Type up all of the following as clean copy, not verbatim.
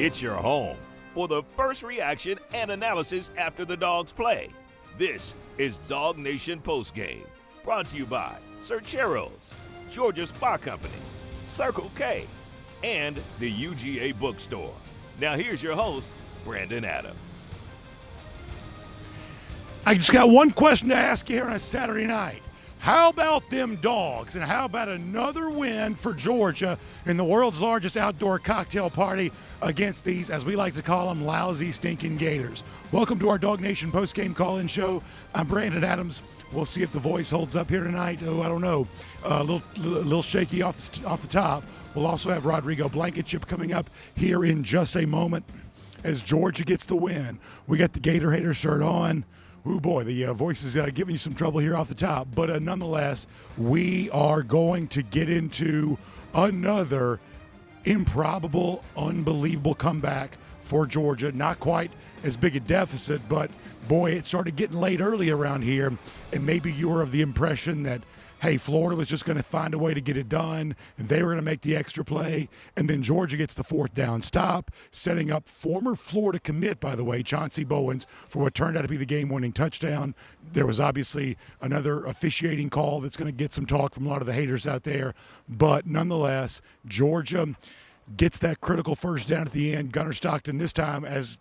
It's your home for the first reaction and analysis after the Dogs play. This is DawgNation Postgame, brought to you by Cercheros, Georgia Spa Company, Circle K, and the UGA Bookstore. Now here's your host, Brandon Adams. I just got one question to ask you here on a Saturday night. How about them Dogs, and how about another win for Georgia in the world's largest outdoor cocktail party against these, as we like to call them, lousy, stinking Gators? Welcome to our DawgNation postgame call-in show. I'm Brandon Adams. We'll see if the voice holds up here tonight. Oh, I don't know. A little shaky off the top. We'll also have Rodrigo Blankenship coming up here in just a moment as Georgia gets the win. We got the Gator Hater shirt on. Oh boy, the voice is giving you some trouble here off the top. But nonetheless, we are going to get into another improbable, unbelievable comeback for Georgia. Not quite as big a deficit, but boy, it started getting late early around here. And maybe you were of the impression that, hey, Florida was just going to find a way to get it done, and they were going to make the extra play, and then Georgia gets the fourth down stop, setting up former Florida commit, by the way, Chauncey Bowens, for what turned out to be the game-winning touchdown. There was obviously another officiating call that's going to get some talk from a lot of the haters out there, but nonetheless, Georgia gets that critical first down at the end. Gunner Stockton this time, as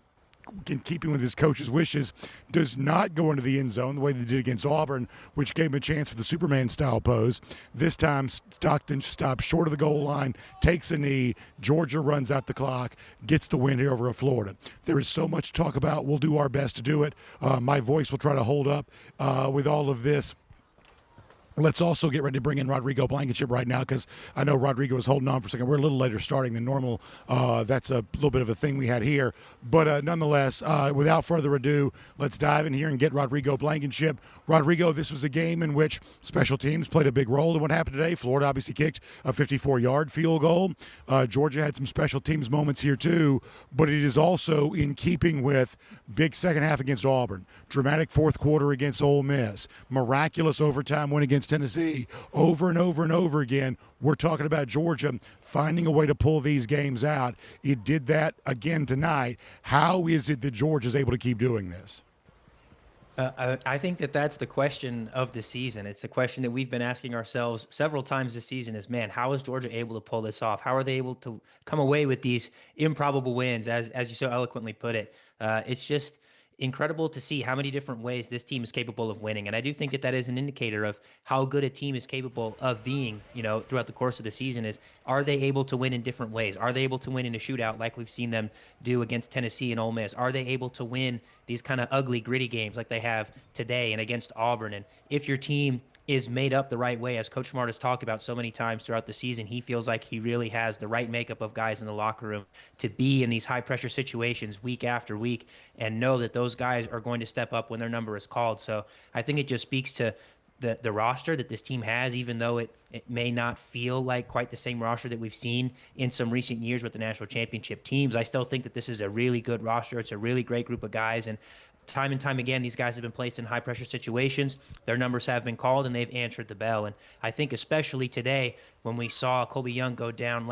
in keeping with his coach's wishes, does not go into the end zone the way they did against Auburn, which gave him a chance for the Superman-style pose. This time, Stockton stops short of the goal line, takes a knee. Georgia runs out the clock, gets the win here over Florida. There is so much to talk about. We'll do our best to do it. My voice will try to hold up with all of this. Let's also get ready to bring in Rodrigo Blankenship right now, because I know Rodrigo is holding on for a second. We're a little later starting than normal. That's a little bit of a thing we had here. But nonetheless, without further ado, let's dive in here and get Rodrigo Blankenship. Rodrigo, this was a game in which special teams played a big role in what happened today. Florida obviously kicked a 54-yard field goal. Georgia had some special teams moments here too, but it is also in keeping with big second half against Auburn, dramatic fourth quarter against Ole Miss, miraculous overtime win against Tennessee. Over and over and over again, we're talking about Georgia finding a way to pull these games out. It did that again tonight. How is it that Georgia is able to keep doing this? I think that's the question of the season. It's a question that we've been asking ourselves several times this season is, man, how is Georgia able to pull this off? How are they able to come away with these improbable wins, as you so eloquently put it? It's just incredible to see how many different ways this team is capable of winning. And I do think that is an indicator of how good a team is capable of being, throughout the course of the season is, are they able to win in different ways? Are they able to win in a shootout like we've seen them do against Tennessee and Ole Miss? Are they able to win these kind of ugly, gritty games like they have today and against Auburn? And if your team is made up the right way, as Coach Smart has talked about so many times throughout the season, he feels like he really has the right makeup of guys in the locker room to be in these high-pressure situations week after week and know that those guys are going to step up when their number is called. So I think it just speaks to the roster that this team has, even though it may not feel like quite the same roster that we've seen in some recent years with the national championship teams. I still think that this is a really good roster. It's a really great group of guys, and time and time again, these guys have been placed in high-pressure situations. Their numbers have been called, and they've answered the bell. And I think especially today, when we saw Colby Young go down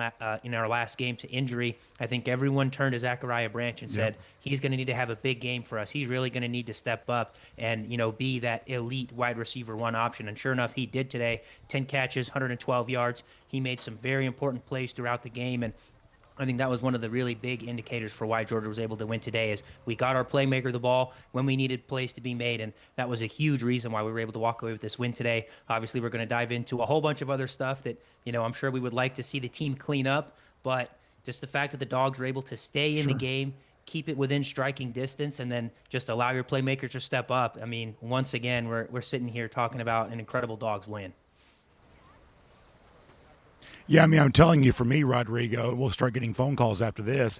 in our last game to injury, I think everyone turned to Zachariah Branch and said, he's going to need to have a big game for us. He's really going to need to step up and, be that elite wide receiver one option. And sure enough, he did today. 10 catches, 112 yards. He made some very important plays throughout the game, and I think that was one of the really big indicators for why Georgia was able to win today is we got our playmaker the ball when we needed plays to be made, and that was a huge reason why we were able to walk away with this win today. Obviously, we're going to dive into a whole bunch of other stuff that, I'm sure we would like to see the team clean up, but just the fact that the Dogs were able to stay in the game, keep it within striking distance, and then just allow your playmakers to step up. I mean, once again, we're sitting here talking about an incredible Dogs win. Yeah, I'm telling you, for me, Rodrigo, we'll start getting phone calls after this.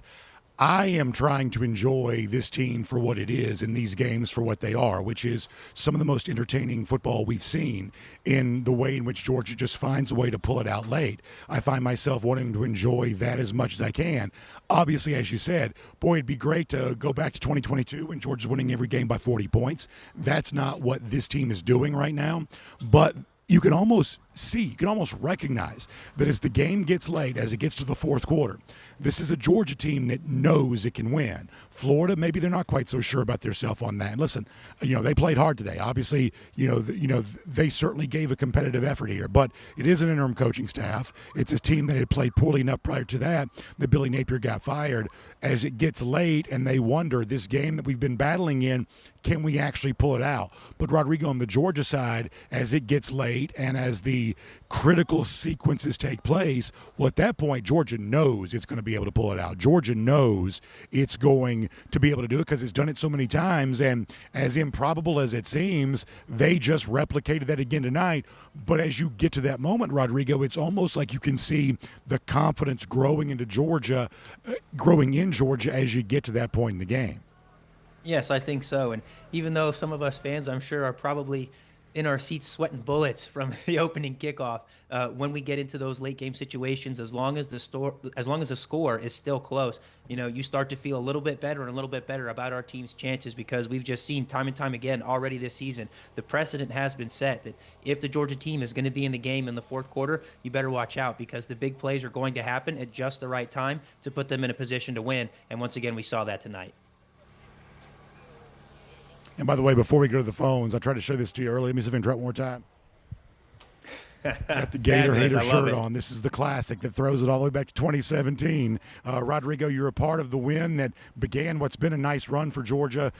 I am trying to enjoy this team for what it is and these games for what they are, which is some of the most entertaining football we've seen in the way in which Georgia just finds a way to pull it out late. I find myself wanting to enjoy that as much as I can. Obviously, as you said, boy, it'd be great to go back to 2022 when Georgia's winning every game by 40 points. That's not what this team is doing right now, but you can almost see, you can almost recognize that as the game gets late, as it gets to the fourth quarter, this is a Georgia team that knows it can win. Florida, maybe they're not quite so sure about themselves on that. And listen, they played hard today. Obviously, they certainly gave a competitive effort here, but it is an interim coaching staff. It's a team that had played poorly enough prior to that Billy Napier got fired. As it gets late and they wonder, this game that we've been battling in, can we actually pull it out? But Rodrigo, on the Georgia side, as it gets late and as the critical sequences take place, well, at that point, Georgia knows it's going to be able to pull it out. Georgia knows it's going to be able to do it because it's done it so many times, and as improbable as it seems, they just replicated that again tonight. But as you get to that moment, Rodrigo, it's almost like you can see the confidence growing in Georgia as you get to that point in the game. Yes, I think so. And even though some of us fans, I'm sure, are probably in our seats sweating bullets from the opening kickoff, when we get into those late game situations, as long as the score is still close, you start to feel a little bit better and a little bit better about our team's chances, because we've just seen time and time again already this season, the precedent has been set that if the Georgia team is going to be in the game in the fourth quarter, you better watch out, because the big plays are going to happen at just the right time to put them in a position to win. And once again, we saw that tonight. And by the way, before we go to the phones, I tried to show this to you earlier. Let me see if I can try it one more time. Got the Gator Hater shirt on. This is the classic that throws it all the way back to 2017. Rodrigo, you're a part of the win that began what's been a nice run for Georgia.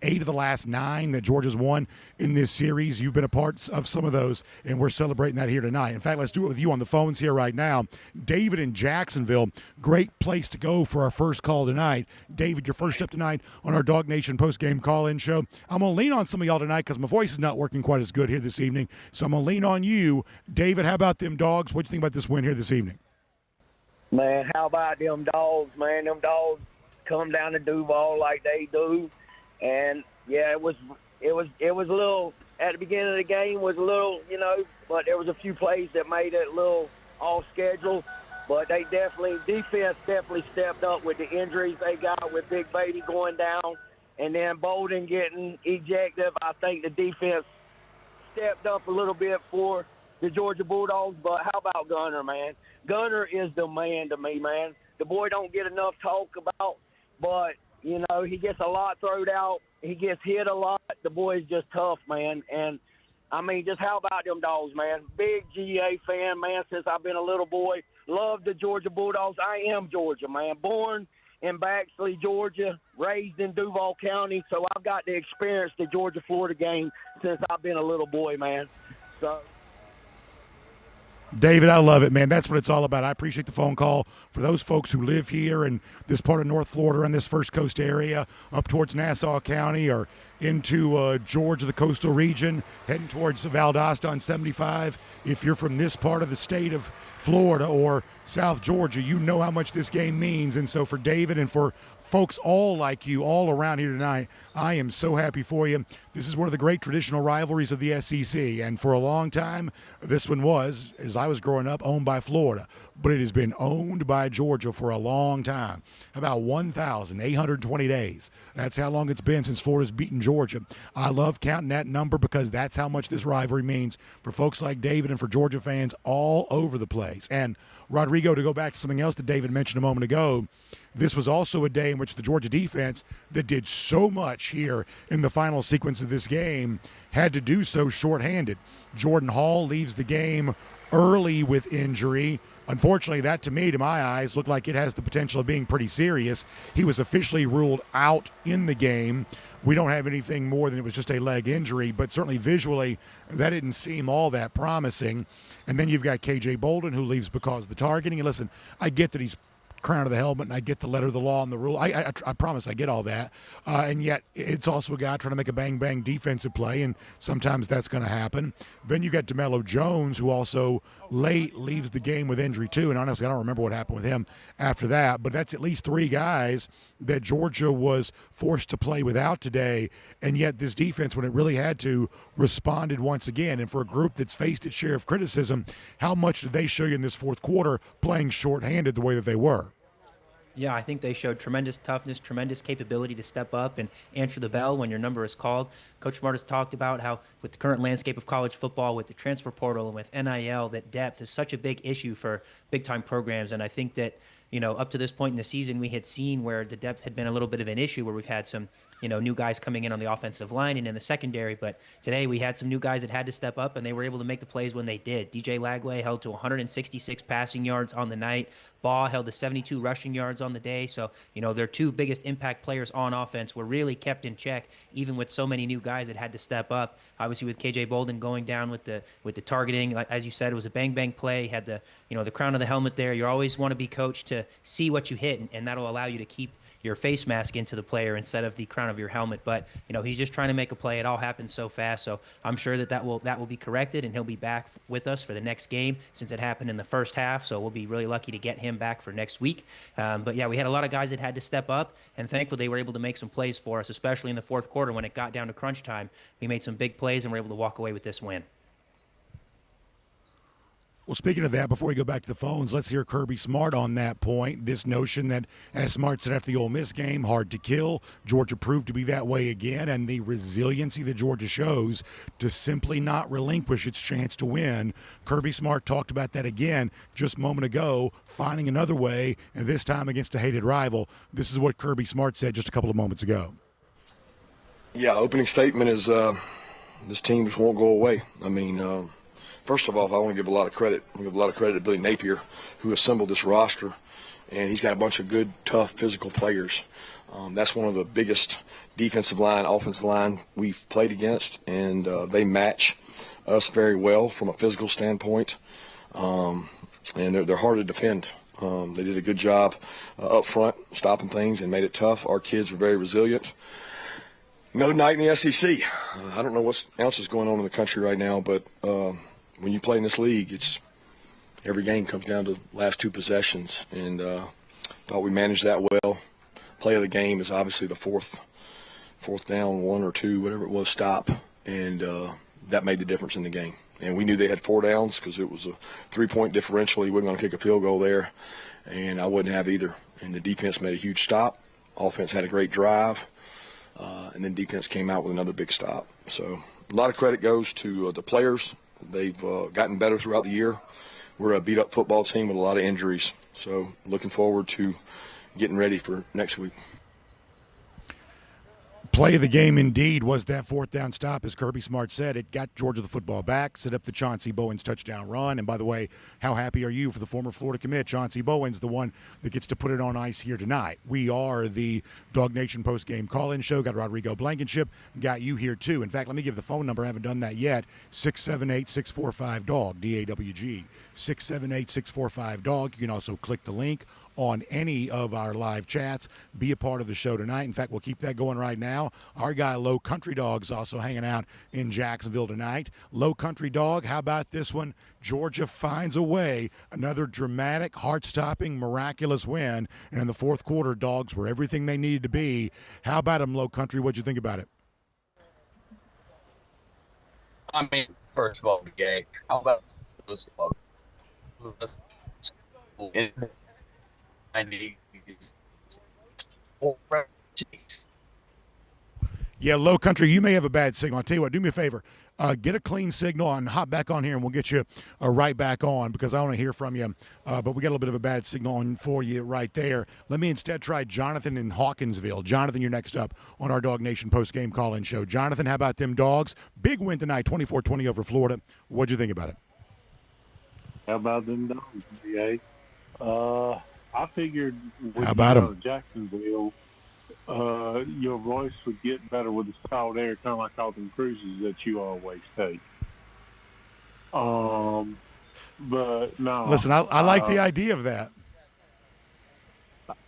8 of the last 9 that Georgia's won in this series. You've been a part of some of those, and we're celebrating that here tonight. In fact, let's do it with you on the phones here right now. David in Jacksonville, great place to go for our first call tonight. David, your first step tonight on our DawgNation Postgame call-in show. I'm going to lean on some of y'all tonight because my voice is not working quite as good here this evening, so I'm going to lean on you. David, how about them Dogs? What do you think about this win here this evening? Man, how about them Dogs, man? Them Dogs come down to Duval like they do. And yeah, it was a little at the beginning of the game was a little, but there was a few plays that made it a little off schedule. But defense definitely stepped up with the injuries they got with Big Beatty going down and then Bolden getting ejected. I think the defense stepped up a little bit for the Georgia Bulldogs. But how about Gunner, man? Gunner is the man to me, man. The boy don't get enough talk about, but he gets a lot thrown out. He gets hit a lot. The boy's just tough, man. And, just how about them Dogs, man? Big GA fan, man, since I've been a little boy. Love the Georgia Bulldogs. I am Georgia, man. Born in Baxley, Georgia, raised in Duval County. So I've got to experience the Georgia-Florida game since I've been a little boy, man. So David, I love it, man. That's what it's all about. I appreciate the phone call. For those folks who live here in this part of North Florida and this First Coast area, up towards Nassau County or into Georgia, the coastal region, heading towards Valdosta on 75. If you're from this part of the state of Florida or South Georgia, you know how much this game means. And so for David and for folks all like you, all around here tonight, I am so happy for you. This is one of the great traditional rivalries of the SEC. And for a long time, this one was, as I was growing up, owned by Florida. But it has been owned by Georgia for a long time, about 1,820 days. That's how long it's been since Florida's beaten Georgia. I love counting that number because that's how much this rivalry means for folks like David and for Georgia fans all over the place. And Rodrigo, to go back to something else that David mentioned a moment ago, this was also a day in which the Georgia defense that did so much here in the final sequence of this game had to do so shorthanded. Jordan Hall leaves the game early with injury. Unfortunately, that to me, to my eyes, looked like it has the potential of being pretty serious. He was officially ruled out in the game. We don't have anything more than it was just a leg injury, but certainly visually that didn't seem all that promising. And then you've got KJ Bolden, who leaves because of the targeting. And listen, I get that he's crown of the helmet, and I get the letter of the law and the rule. I promise I get all that. And yet it's also a guy trying to make a bang-bang defensive play, and sometimes that's going to happen. Then you got DeMello Jones, who also late leaves the game with injury too, and honestly I don't remember what happened with him after that, but that's at least 3 guys that Georgia was forced to play without today, and yet this defense, when it really had to, responded once again. And for a group that's faced its share of criticism, how much did they show you in this fourth quarter playing shorthanded the way that they were? Yeah, I think they showed tremendous toughness, tremendous capability to step up and answer the bell when your number is called. Coach Smart has talked about how, with the current landscape of college football, with the transfer portal and with NIL, that depth is such a big issue for big-time programs. And I think that, up to this point in the season, we had seen where the depth had been a little bit of an issue, where we've had some, new guys coming in on the offensive line and in the secondary. But today we had some new guys that had to step up, and they were able to make the plays when they did. DJ Lagway held to 166 passing yards on the night. Baugh held to 72 rushing yards on the day. So, their two biggest impact players on offense were really kept in check, even with so many new guys that had to step up. Obviously, with KJ Bolden going down with the targeting, like, as you said, it was a bang play. He had the the crown of the helmet there. You always want to be coached to see what you hit, and that'll allow you to keep your face mask into the player instead of the crown of your helmet. But he's just trying to make a play. It all happened so fast, so I'm sure that will be corrected, and he'll be back with us for the next game, since it happened in the first half. So we'll be really lucky to get him back for next week. But yeah, we had a lot of guys that had to step up, and thankfully they were able to make some plays for us, especially in the fourth quarter when it got down to crunch time. We made some big plays and were able to walk away with this win. Well, speaking of that, before we go back to the phones, let's hear Kirby Smart on that point. This notion that, as Smart said after the Ole Miss game, hard to kill. Georgia proved to be that way again, and the resiliency that Georgia shows to simply not relinquish its chance to win. Kirby Smart talked about that again just a moment ago, finding another way, and this time against a hated rival. This is what Kirby Smart said just a couple of moments ago. Yeah, opening statement is this team just won't go away. I mean, first of all, I want to give a lot of credit. I want to give a lot of credit to Billy Napier, who assembled this roster, and he's got a bunch of good, tough, physical players. That's one of the biggest defensive line, offensive line we've played against, and they match us very well from a physical standpoint, and they're hard to defend. They did a good job up front, stopping things, and made it tough. Our kids were very resilient. Another night in the SEC. I don't know what else is going on in the country right now, but when you play in this league, it's every game comes down to last two possessions, and thought we managed that well. Play of the game is obviously the fourth down, 1 or 2, whatever it was, stop, and that made the difference in the game. And we knew they had 4 downs because it was a 3-point differential. He wasn't going to kick a field goal there, and I wouldn't have either. And the defense made a huge stop. Offense had a great drive, and then defense came out with another big stop. So a lot of credit goes to the players. They've gotten better throughout the year. We're a beat-up football team with a lot of injuries. So looking forward to getting ready for next week. Play of the game indeed was that 4th down stop. As Kirby Smart said, it got Georgia the football back, set up the Chauncey Bowens touchdown run. And by the way, how happy are you for the former Florida commit, Chauncey Bowens, the one that gets to put it on ice here tonight? We are the DawgNation Postgame call-in show. Got Rodrigo Blankenship. Got you here, too. In fact, let me give the phone number. I haven't done that yet. 678-645-DAWG, D-A-W-G. 678-645-DAWG. You can also click the link on any of our live chats. Be a part of the show tonight. In fact, we'll keep that going right now. Our guy, Low Country Dog's also hanging out in Jacksonville tonight. Low Country Dog, how about this one? Georgia finds a way. Another dramatic, heart-stopping, miraculous win. And in the fourth quarter, Dogs were everything they needed to be. How about them, Low Country? What'd you think about it? I mean, first of all, the game. How about those clubs? Yeah, Low Country, you may have a bad signal. I'll tell you what, do me a favor. Get a clean signal and hop back on here, and we'll get you right back on because I want to hear from you. But we got a little bit of a bad signal on for you right there. Let me instead try Jonathan in Hawkinsville. Jonathan, you're next up on our DawgNation postgame call-in show. Jonathan, how about them Dogs? Big win tonight, 24-20 over Florida. What'd you think about it? How about them Dogs, BA? I figured with Jacksonville, your voice would get better with the salt air, kind of like all them cruises that you always take. But no. Listen, I like the idea of that.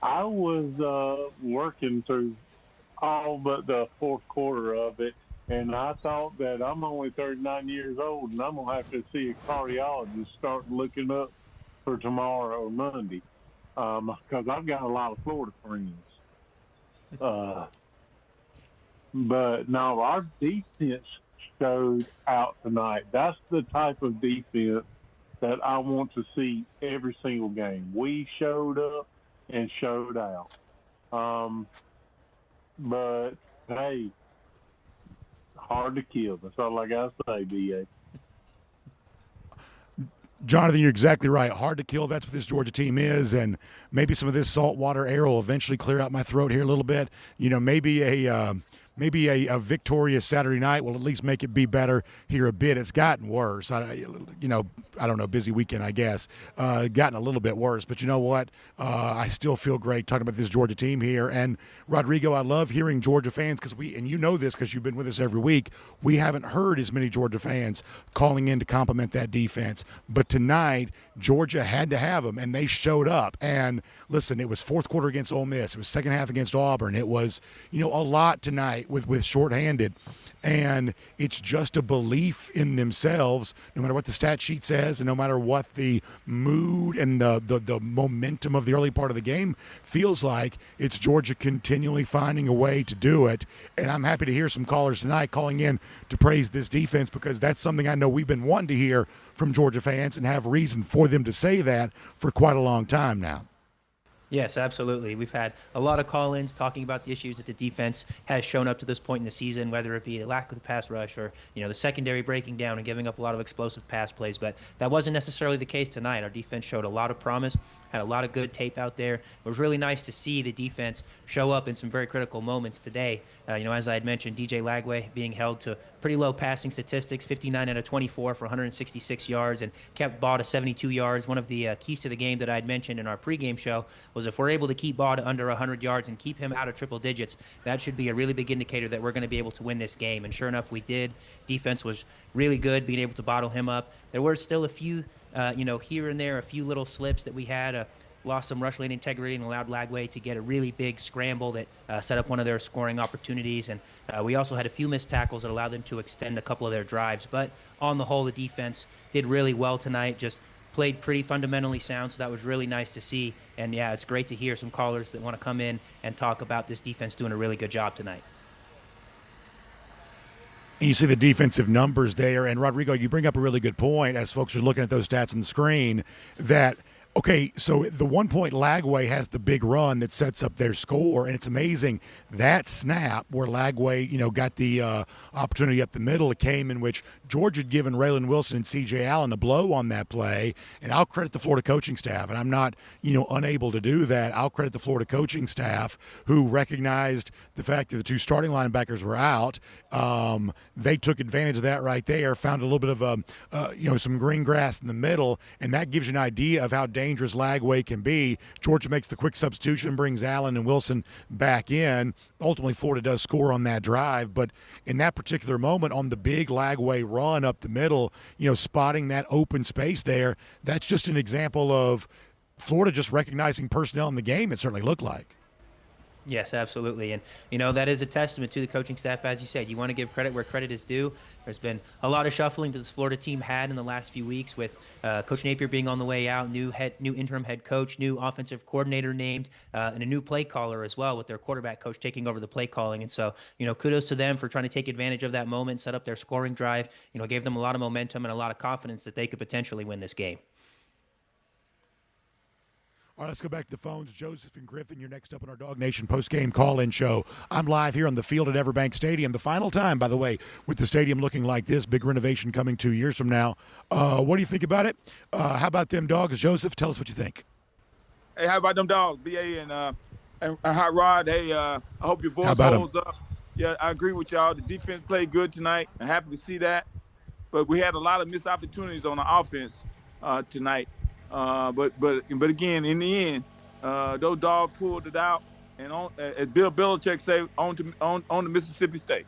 I was working through all but the fourth quarter of it, and I thought that I'm only 39 years old, and I'm going to have to see a cardiologist start looking up for tomorrow or Monday. Because I've got a lot of Florida friends. But no, our defense showed out tonight. That's the type of defense that I want to see every single game. We showed up. and showed out. But, hey, hard to kill. That's all I got to say, B.A. Jonathan, you're exactly right. Hard to kill. That's what this Georgia team is, and maybe some of this saltwater air will eventually clear out my throat here a little bit. Maybe a victorious Saturday night will at least make it be better here a bit. It's gotten worse. I don't know, busy weekend, I guess. Gotten a little bit worse, but you know what? I still feel great talking about this Georgia team here. And Rodrigo, I love hearing Georgia fans and you know this because you've been with us every week. We haven't heard as many Georgia fans calling in to compliment that defense, but tonight Georgia had to have them, and they showed up. And listen, it was fourth quarter against Ole Miss. It was second half against Auburn. It was, a lot tonight with shorthanded. And it's just a belief in themselves, no matter what the stat sheet says and no matter what the mood and the momentum of the early part of the game feels like. It's Georgia continually finding a way to do it. And I'm happy to hear some callers tonight calling in to praise this defense, because that's something I know we've been wanting to hear from Georgia fans and have reason for them to say that for quite a long time now. Yes, absolutely. We've had a lot of call-ins talking about the issues that the defense has shown up to this point in the season, whether it be a lack of the pass rush or, the secondary breaking down and giving up a lot of explosive pass plays. But that wasn't necessarily the case tonight. Our defense showed a lot of promise, had a lot of good tape out there. It was really nice to see the defense show up in some very critical moments today. As I had mentioned, DJ Lagway being held to pretty low passing statistics, 59 out of 24 for 166 yards, and kept Baugh to 72 yards. One of the keys to the game that I had mentioned in our pregame show was if we're able to keep Baugh to under 100 yards and keep him out of triple digits, that should be a really big indicator that we're going to be able to win this game. And sure enough, we did. Defense was really good, being able to bottle him up. There were still a few, here and there, a few little slips that we had. Lost some rush lane integrity and allowed Lagway to get a really big scramble that set up one of their scoring opportunities. And we also had a few missed tackles that allowed them to extend a couple of their drives. But on the whole, the defense did really well tonight, just played pretty fundamentally sound, so that was really nice to see. And, yeah, it's great to hear some callers that want to come in and talk about this defense doing a really good job tonight. And you see the defensive numbers there. And, Rodrigo, you bring up a really good point as folks are looking at those stats on the screen that – okay, so the 1 point Lagway has the big run that sets up their score, and it's amazing. That snap where Lagway, got the opportunity up the middle, it came in which Georgia had given Raylan Wilson and C.J. Allen a blow on that play, and I'll credit the Florida coaching staff, and I'm not, unable to do that. I'll credit the Florida coaching staff who recognized the fact that the two starting linebackers were out. They took advantage of that right there, found a little bit of, some green grass in the middle, and that gives you an idea of how dangerous Lagway can be. Georgia makes the quick substitution, brings Allen and Wilson back in. Ultimately, Florida does score on that drive, but in that particular moment on the big Lagway run up the middle, spotting that open space there, that's just an example of Florida just recognizing personnel in the game, it certainly looked like. Yes, absolutely. And, that is a testament to the coaching staff. As you said, you want to give credit where credit is due. There's been a lot of shuffling that this Florida team had in the last few weeks with Coach Napier being on the way out, new interim head coach, new offensive coordinator named, and a new play caller as well with their quarterback coach taking over the play calling. And so, kudos to them for trying to take advantage of that moment, set up their scoring drive, gave them a lot of momentum and a lot of confidence that they could potentially win this game. All right, let's go back to the phones. Joseph and Griffin, you're next up on our DawgNation Postgame call-in show. I'm live here on the field at Everbank Stadium. The final time, by the way, with the stadium looking like this, big renovation coming 2 years from now. What do you think about it? How about them Dogs? Joseph, tell us what you think. Hey, how about them Dogs, BA and Hot Rod? Hey, I hope your voice holds up. Yeah, I agree with y'all. The defense played good tonight. I'm happy to see that. But we had a lot of missed opportunities on the offense tonight. But again, in the end, those Dogs pulled it out, and as Bill Belichick say, on to Mississippi State.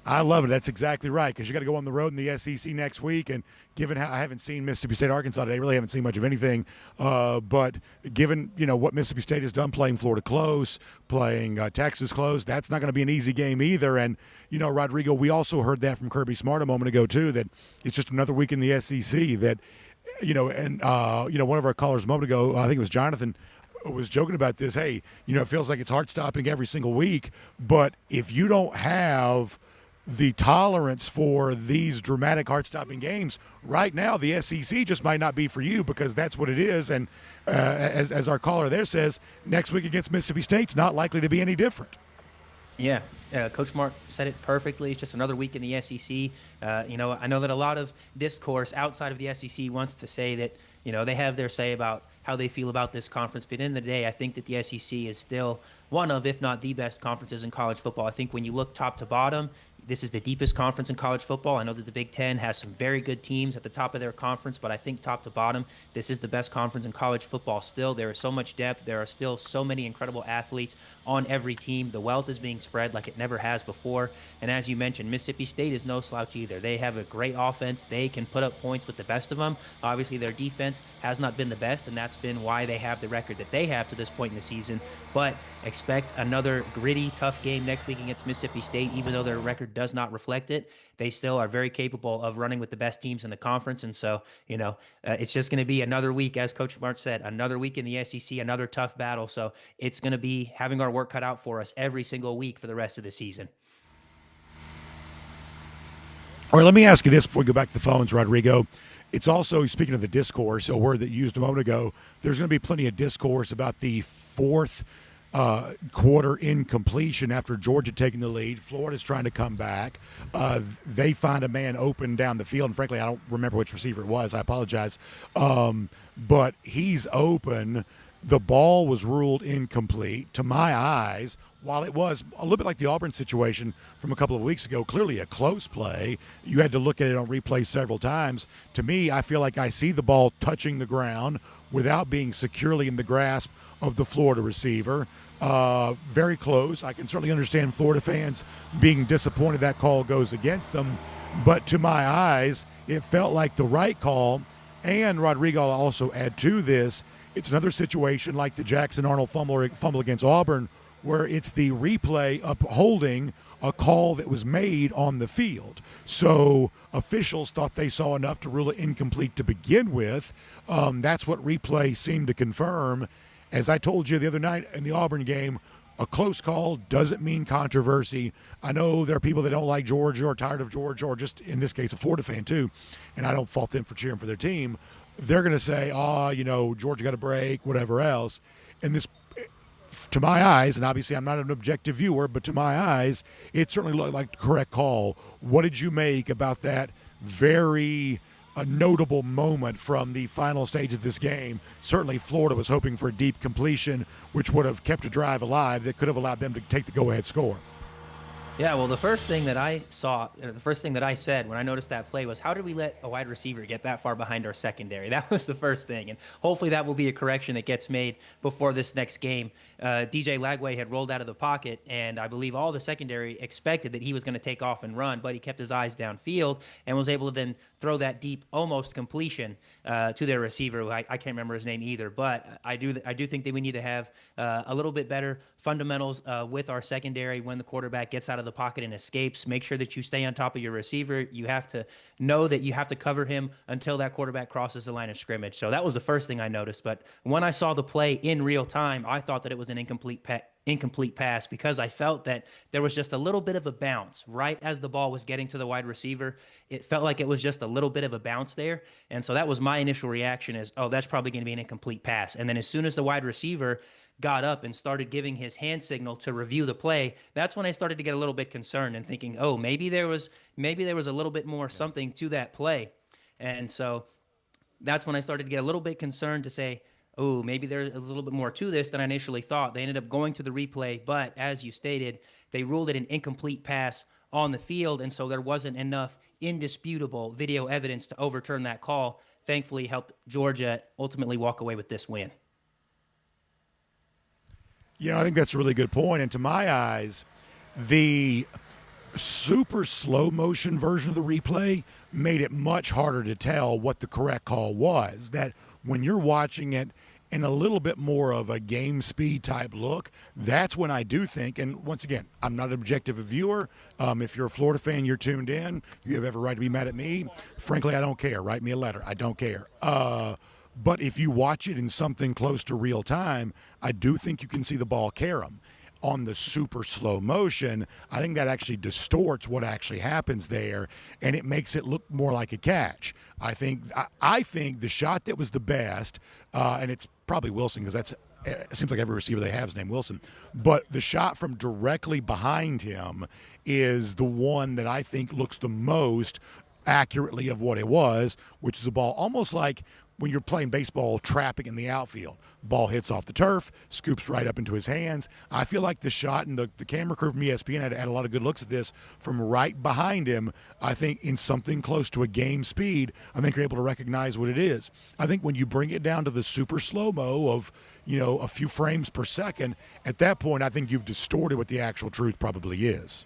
I love it. That's exactly right, because you got to go on the road in the SEC next week. And given how I haven't seen Mississippi State, Arkansas today, really haven't seen much of anything. But given what Mississippi State has done, playing Florida close, playing Texas close, that's not going to be an easy game either. And Rodrigo, we also heard that from Kirby Smart a moment ago too, that it's just another week in the SEC. That one of our callers a moment ago, I think it was Jonathan, was joking about this. Hey, it feels like it's heart stopping every single week. But if you don't have the tolerance for these dramatic, heart-stopping games. Right now, the SEC just might not be for you because that's what it is. And as our caller there says, next week against Mississippi State's not likely to be any different. Yeah, Coach Smart said it perfectly. It's just another week in the SEC. I know that a lot of discourse outside of the SEC wants to say that, they have their say about how they feel about this conference. But at the end of the day, I think that the SEC is still one of, if not the best conferences in college football. I think when you look top to bottom, this is the deepest conference in college football. I know that the Big Ten has some very good teams at the top of their conference, but I think top to bottom, this is the best conference in college football still. There is so much depth. There are still so many incredible athletes on every team. The wealth is being spread like it never has before. And as you mentioned, Mississippi State is no slouch either. They have a great offense. They can put up points with the best of them. Obviously, their defense has not been the best, and that's been why they have the record that they have to this point in the season. But expect another gritty, tough game next week against Mississippi State. Even though their record does not reflect it, they still are very capable of running with the best teams in the conference. And so, it's just going to be another week, as Coach Smart said, another week in the SEC, another tough battle. So it's going to be having our work cut out for us every single week for the rest of the season. All right, let me ask you this before we go back to the phones, Rodrigo. It's also, speaking of the discourse, a word that you used a moment ago, there's going to be plenty of discourse about the fourth quarter incompletion after Georgia taking the lead. Florida's trying to come back. They find a man open down the field, and frankly, I don't remember which receiver it was. I apologize. But he's open. The ball was ruled incomplete. To my eyes, while it was a little bit like the Auburn situation from a couple of weeks ago, clearly a close play, you had to look at it on replay several times. To me, I feel like I see the ball touching the ground without being securely in the grasp of the Florida receiver. Very close. I can certainly understand Florida fans being disappointed that call goes against them. But to my eyes, it felt like the right call. And Rodrigo, I'll also add to this, it's another situation like the Jackson Arnold fumble against Auburn, where it's the replay upholding a call that was made on the field. So officials thought they saw enough to rule it incomplete to begin with. That's what replay seemed to confirm. As I told you the other night in the Auburn game, a close call doesn't mean controversy. I know there are people that don't like Georgia or tired of Georgia, or just in this case a Florida fan too, and I don't fault them for cheering for their team. They're going to say, Georgia got a break, whatever else. And this, to my eyes, and obviously I'm not an objective viewer, but to my eyes, it certainly looked like the correct call. What did you make about that very notable moment from the final stage of this game? Certainly Florida was hoping for a deep completion, which would have kept a drive alive that could have allowed them to take the go-ahead score. Yeah, well, the first thing that I said when I noticed that play was, how did we let a wide receiver get that far behind our secondary? That was the first thing, and hopefully that will be a correction that gets made before this next game. DJ Lagway had rolled out of the pocket, and I believe all the secondary expected that he was going to take off and run, but he kept his eyes downfield and was able to then throw that deep, almost completion to their receiver. I can't remember his name either, but I do think that we need to have a little bit better fundamentals with our secondary when the quarterback gets out of the pocket and escapes. Make sure that you stay on top of your receiver. You have to know that you have to cover him until that quarterback crosses the line of scrimmage. So that was the first thing I noticed. But when I saw the play in real time, I thought that it was an incomplete pass because I felt that there was just a little bit of a bounce right as the ball was getting to the wide receiver. It felt like it was just a little bit of a bounce there. And so that was my initial reaction is, that's probably going to be an incomplete pass. And then as soon as the wide receiver got up and started giving his hand signal to review the play, that's when I started to get a little bit concerned and thinking, maybe there was a little bit more something to that play. And so that's when I started to get a little bit concerned to say, maybe there's a little bit more to this than I initially thought. They ended up going to the replay, but as you stated, they ruled it an incomplete pass on the field, and so there wasn't enough indisputable video evidence to overturn that call. Thankfully, helped Georgia ultimately walk away with this win. I think that's a really good point. And to my eyes, the super slow motion version of the replay made it much harder to tell what the correct call was. That when you're watching it in a little bit more of a game speed type look, that's when I do think, and once again, I'm not an objective viewer. If you're a Florida fan, you're tuned in, you have every right to be mad at me. Frankly, I don't care. Write me a letter. I don't care. But if you watch it in something close to real time, I do think you can see the ball carry them. on the super slow motion, I think that actually distorts what actually happens there, and it makes it look more like a catch. I think the shot that was the best, and it's probably Wilson, because it seems like every receiver they have is named Wilson, but the shot from directly behind him is the one that I think looks the most accurately of what it was, which is a ball almost like when you're playing baseball, trapping in the outfield. Ball hits off the turf, scoops right up into his hands. I feel like the shot, and the camera crew from ESPN had a lot of good looks at this from right behind him. I think in something close to a game speed, I think you're able to recognize what it is. I think when you bring it down to the super slow-mo of, a few frames per second, at that point, I think you've distorted what the actual truth probably is.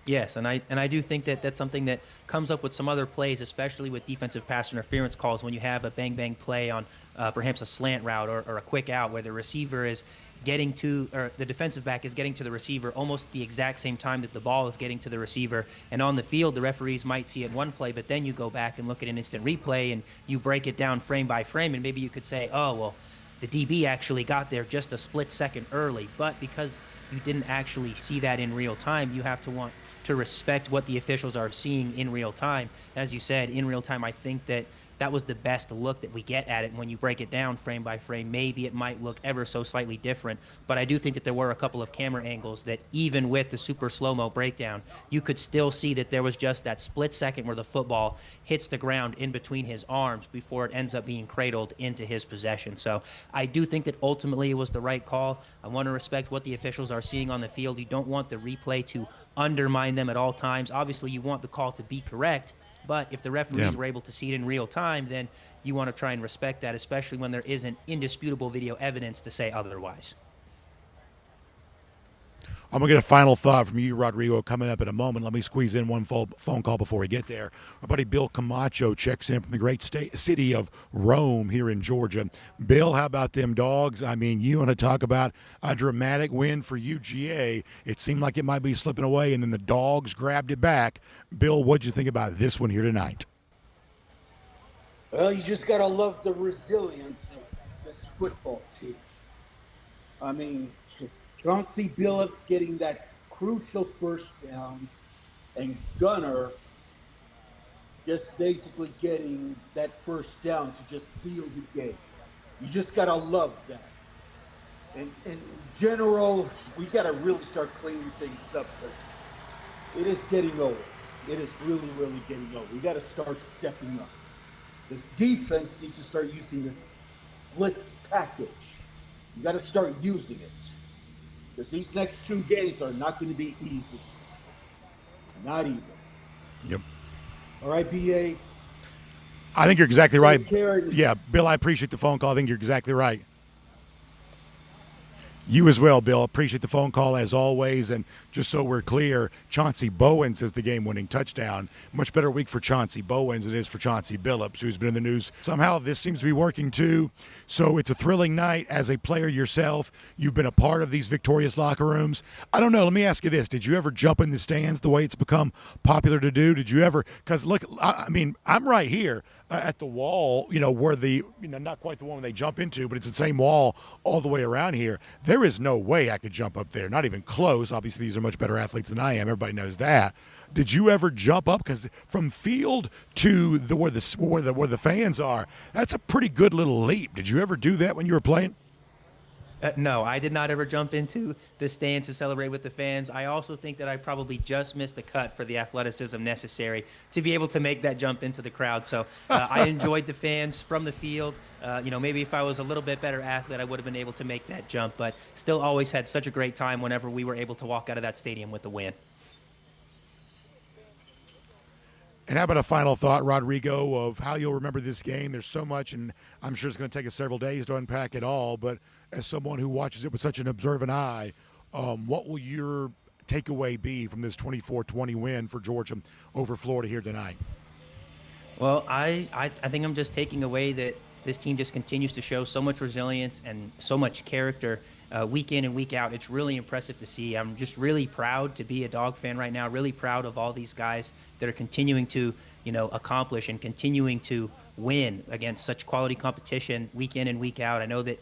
Yes, and I do think that that's something that comes up with some other plays, especially with defensive pass interference calls, when you have a bang-bang play on perhaps a slant route or a quick out where the receiver is getting to, or the defensive back is getting to the receiver almost the exact same time that the ball is getting to the receiver. And on the field, the referees might see it one play, but then you go back and look at an instant replay and you break it down frame by frame, and maybe you could say, oh, well, the DB actually got there just a split second early. But because you didn't actually see that in real time, you have to want to respect what the officials are seeing in real time. As you said, in real time, I think that was the best look that we get at it. And when you break it down frame by frame, maybe it might look ever so slightly different. But I do think that there were a couple of camera angles that even with the super slow-mo breakdown, you could still see that there was just that split second where the football hits the ground in between his arms before it ends up being cradled into his possession. So I do think that ultimately it was the right call. I want to respect what the officials are seeing on the field. You don't want the replay to undermine them at all times. Obviously, you want the call to be correct, but if the referees were able to see it in real time, then you want to try and respect that, especially when there isn't indisputable video evidence to say otherwise. I'm going to get a final thought from you, Rodrigo, coming up in a moment. Let me squeeze in one phone call before we get there. Our buddy Bill Camacho checks in from the great city of Rome here in Georgia. Bill, how about them Dogs? I mean, you want to talk about a dramatic win for UGA. It seemed like it might be slipping away, and then the Dogs grabbed it back. Bill, what'd you think about this one here tonight? Well, you just got to love the resilience of this football team. I mean, Chauncey Bowens getting that crucial first down, and Gunner just basically getting that first down to just seal the game. You just got to love that. And in general, we got to really start cleaning things up because it is getting old. It is really, really getting old. We got to start stepping up. This defense needs to start using this blitz package. You got to start using it. Because these next two games are not going to be easy. Not even. Yep. All right, BA. I think you're exactly right. Care. Yeah, Bill, I appreciate the phone call. I think you're exactly right. You as well, Bill. Appreciate the phone call as always. And just so we're clear, Chauncey Bowens is the game-winning touchdown. Much better week for Chauncey Bowens than it is for Chauncey Billups, who's been in the news. Somehow this seems to be working too. So it's a thrilling night. As a player yourself, you've been a part of these victorious locker rooms. I don't know. Let me ask you this. Did you ever jump in the stands the way it's become popular to do? Did you ever? Because look, I mean, I'm right here at the wall, where not quite the one they jump into, but it's the same wall all the way around here. There is no way I could jump up there, not even close. Obviously, these are much better athletes than I am. Everybody knows that. Did you ever jump up? Because from field to where the fans are, that's a pretty good little leap. Did you ever do that when you were playing? No, I did not ever jump into the stands to celebrate with the fans. I also think that I probably just missed the cut for the athleticism necessary to be able to make that jump into the crowd. So I enjoyed the fans from the field. Maybe if I was a little bit better athlete, I would have been able to make that jump, but still always had such a great time whenever we were able to walk out of that stadium with the win. And how about a final thought, Rodrigo, of how you'll remember this game? There's so much, and I'm sure it's going to take us several days to unpack it all, but as someone who watches it with such an observant eye, what will your takeaway be from this 24-20 win for Georgia over Florida here tonight? Well, I think I'm just taking away that this team just continues to show so much resilience and so much character week in and week out. It's really impressive to see. I'm just really proud to be a Dog fan right now, really proud of all these guys that are continuing to, accomplish and continuing to win against such quality competition week in and week out. I know that,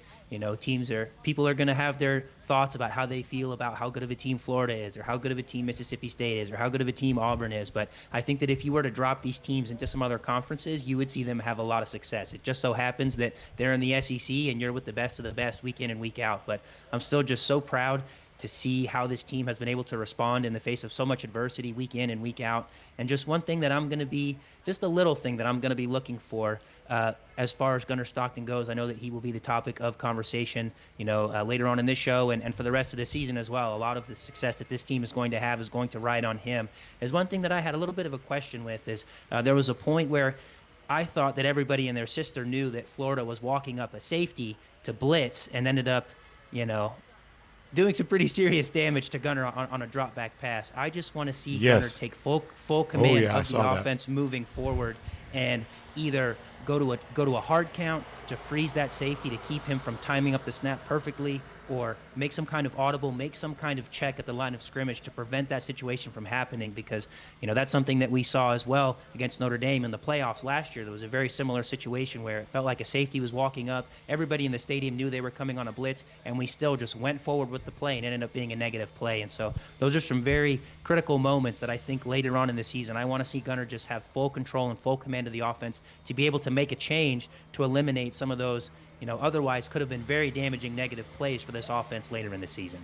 People are going to have their thoughts about how they feel about how good of a team Florida is, or how good of a team Mississippi State is, or how good of a team Auburn is. But I think that if you were to drop these teams into some other conferences, you would see them have a lot of success. It just so happens that they're in the SEC and you're with the best of the best week in and week out. But I'm still just so proud to see how this team has been able to respond in the face of so much adversity week in and week out. And just one thing that I'm going to be, just a little thing that I'm going to be looking for as far as Gunner Stockton goes. I know that he will be the topic of conversation, later on in this show and for the rest of the season as well. A lot of the success that this team is going to have is going to ride on him. There's one thing that I had a little bit of a question with is there was a point where I thought that everybody and their sister knew that Florida was walking up a safety to blitz and ended up, doing some pretty serious damage to Gunner on a drop back pass. I just want to see Gunner take full command of the offense moving forward and either go to a hard count to freeze that safety to keep him from timing up the snap perfectly, or make some kind of audible, make some kind of check at the line of scrimmage to prevent that situation from happening, because that's something that we saw as well against Notre Dame in the playoffs last year. There was a very similar situation where it felt like a safety was walking up, everybody in the stadium knew they were coming on a blitz, and we still just went forward with the play and it ended up being a negative play. And so those are some very critical moments that I think later on in the season I want to see Gunner just have full control and full command of the offense to be able to make a change to eliminate some of those otherwise could have been very damaging negative plays for this offense later in the season.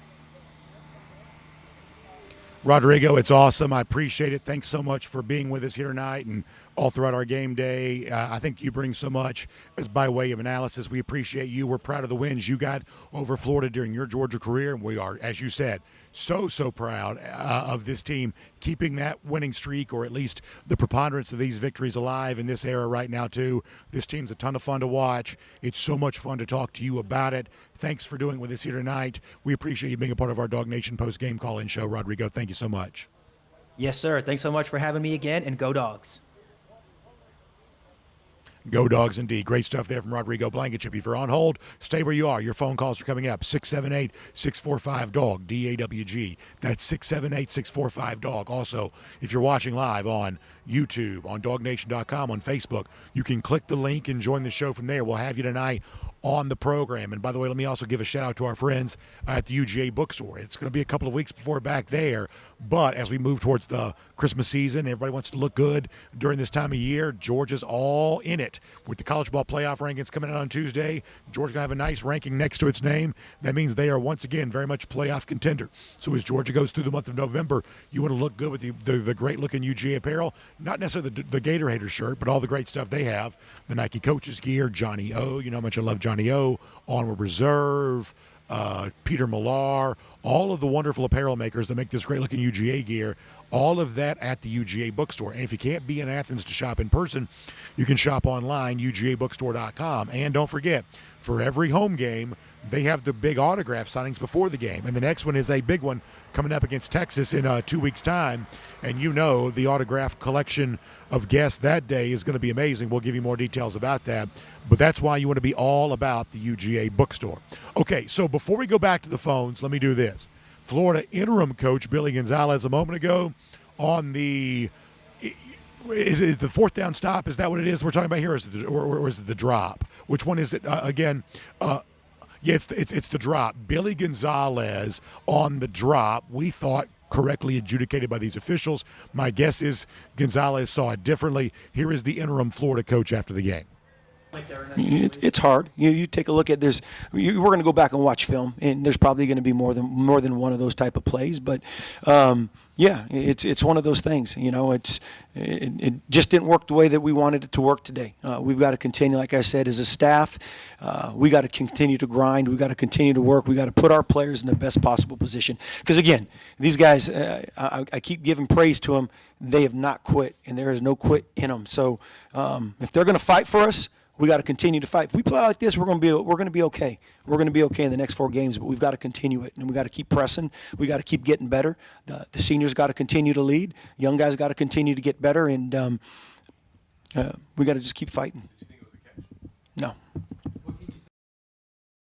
Rodrigo, it's awesome. I appreciate it. Thanks so much for being with us here tonight and all throughout our game day. I think you bring so much as by way of analysis. We appreciate you. We're proud of the wins you got over Florida during your Georgia career. And we are, as you said, so proud of this team keeping that winning streak, or at least the preponderance of these victories alive in this era right now, too. This team's a ton of fun to watch. It's so much fun to talk to you about it. Thanks for doing it with us here tonight. We appreciate you being a part of our DawgNation post-game call-in show, Rodrigo. Thank you so much. Yes, sir. Thanks so much for having me again, and go Dogs. Go Dogs indeed. Great stuff there from Rodrigo Blankenship. If you're on hold, stay where you are. Your phone calls are coming up. 678-645-DAWG, D-A-W-G. That's 678-645-DAWG. Also, if you're watching live on YouTube, on DawgNation.com, on Facebook, you can click the link and join the show from there. We'll have you tonight on the program. And by the way, let me also give a shout out to our friends at the UGA bookstore. It's going to be a couple of weeks before we're back there, but as we move towards the Christmas season, everybody wants to look good during this time of year. Georgia's all in it with the college ball playoff rankings coming out on Tuesday. Georgia's going to have a nice ranking next to its name. That means they are once again very much a playoff contender. So as Georgia goes through the month of November, you want to look good with the great looking UGA apparel, not necessarily the Gator Hater shirt, but all the great stuff they have. The Nike coaches gear, Johnny O, you know how much I love Johnny O, Onward Reserve, Peter Millar, all of the wonderful apparel makers that make this great-looking UGA gear, all of that at the UGA bookstore. And if you can't be in Athens to shop in person, you can shop online, UGAbookstore.com. And don't forget, for every home game, they have the big autograph signings before the game. And the next one is a big one coming up against Texas in 2 weeks' time. And the autograph collection of guests that day is going to be amazing. We'll give you more details about that. But that's why you want to be all about the UGA bookstore. Okay, so before we go back to the phones, let me do this. Florida interim coach Billy Gonzales a moment ago on the is it the fourth down stop? Is that what it is we're talking about here, or is it the drop? Which one is it again? Yeah, it's the drop. Billy Gonzales on the drop. We thought correctly adjudicated by these officials. My guess is Gonzales saw it differently. Here is the interim Florida coach after the game. It's hard. You take a look at we're going to go back and watch film, and there's probably going to be more than one of those type of plays. But yeah, it's one of those things. It just didn't work the way that we wanted it to work today. We've got to continue, like I said, as a staff. We got to continue to grind. We got to continue to work. We got to put our players in the best possible position. Because again, these guys, I keep giving praise to them. They have not quit, and there is no quit in them. So if they're going to fight for us, we got to continue to fight. If we play like this, we're going to be okay. We're going to be okay in the next 4 games, but we've got to continue it, and we got to keep pressing. We got to keep getting better. The seniors got to continue to lead. Young guys got to continue to get better, and we got to just keep fighting. No.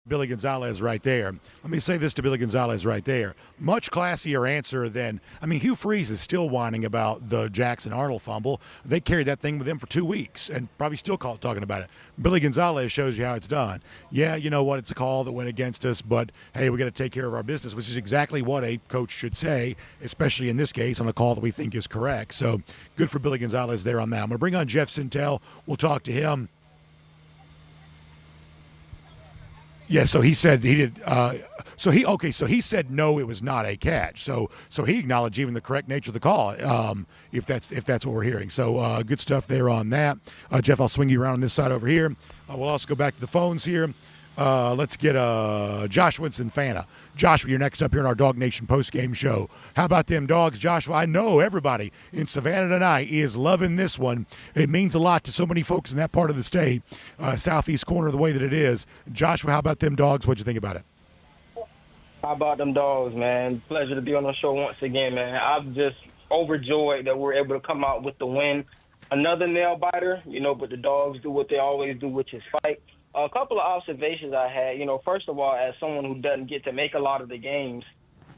Billy Gonzales right there. Let me say this to Billy Gonzales right there. Much classier answer than, Hugh Freeze is still whining about the Jackson Arnold fumble. They carried that thing with them for 2 weeks and probably still talking about it. Billy Gonzales shows you how it's done. Yeah, you know what? It's a call that went against us, but hey, we got to take care of our business, which is exactly what a coach should say, especially in this case on a call that we think is correct. So good for Billy Gonzales there on that. I'm going to bring on Jeff Sentell. We'll talk to him. Yeah, so he said he did. So he said no, it was not a catch. So he acknowledged even the correct nature of the call. If that's what we're hearing. So good stuff there on that. Jeff, I'll swing you around on this side over here. We'll also go back to the phones here. Let's get Joshua and Fana. Joshua, you're next up here in our DawgNation Postgame show. How about them Dogs, Joshua? I know everybody in Savannah tonight is loving this one. It means a lot to so many folks in that part of the state, southeast corner, the way that it is. Joshua, how about them Dogs? What'd you think about it? How about them Dogs, man? Pleasure to be on the show once again, man. I'm just overjoyed that we're able to come out with the win. Another nail biter, but the Dogs do what they always do, which is fight. A couple of observations I had, first of all, as someone who doesn't get to make a lot of the games,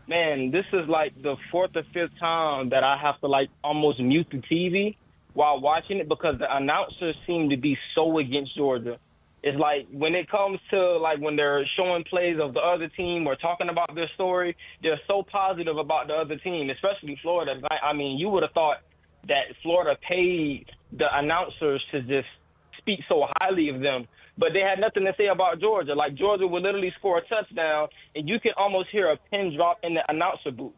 man, this is like the fourth or fifth time that I have to almost mute the TV while watching it because the announcers seem to be so against Georgia. It's like when it comes to when they're showing plays of the other team or talking about their story, they're so positive about the other team, especially Florida. You would have thought that Florida paid the announcers to just speak so highly of them. But they had nothing to say about Georgia. Georgia would literally score a touchdown, and you can almost hear a pin drop in the announcer booth.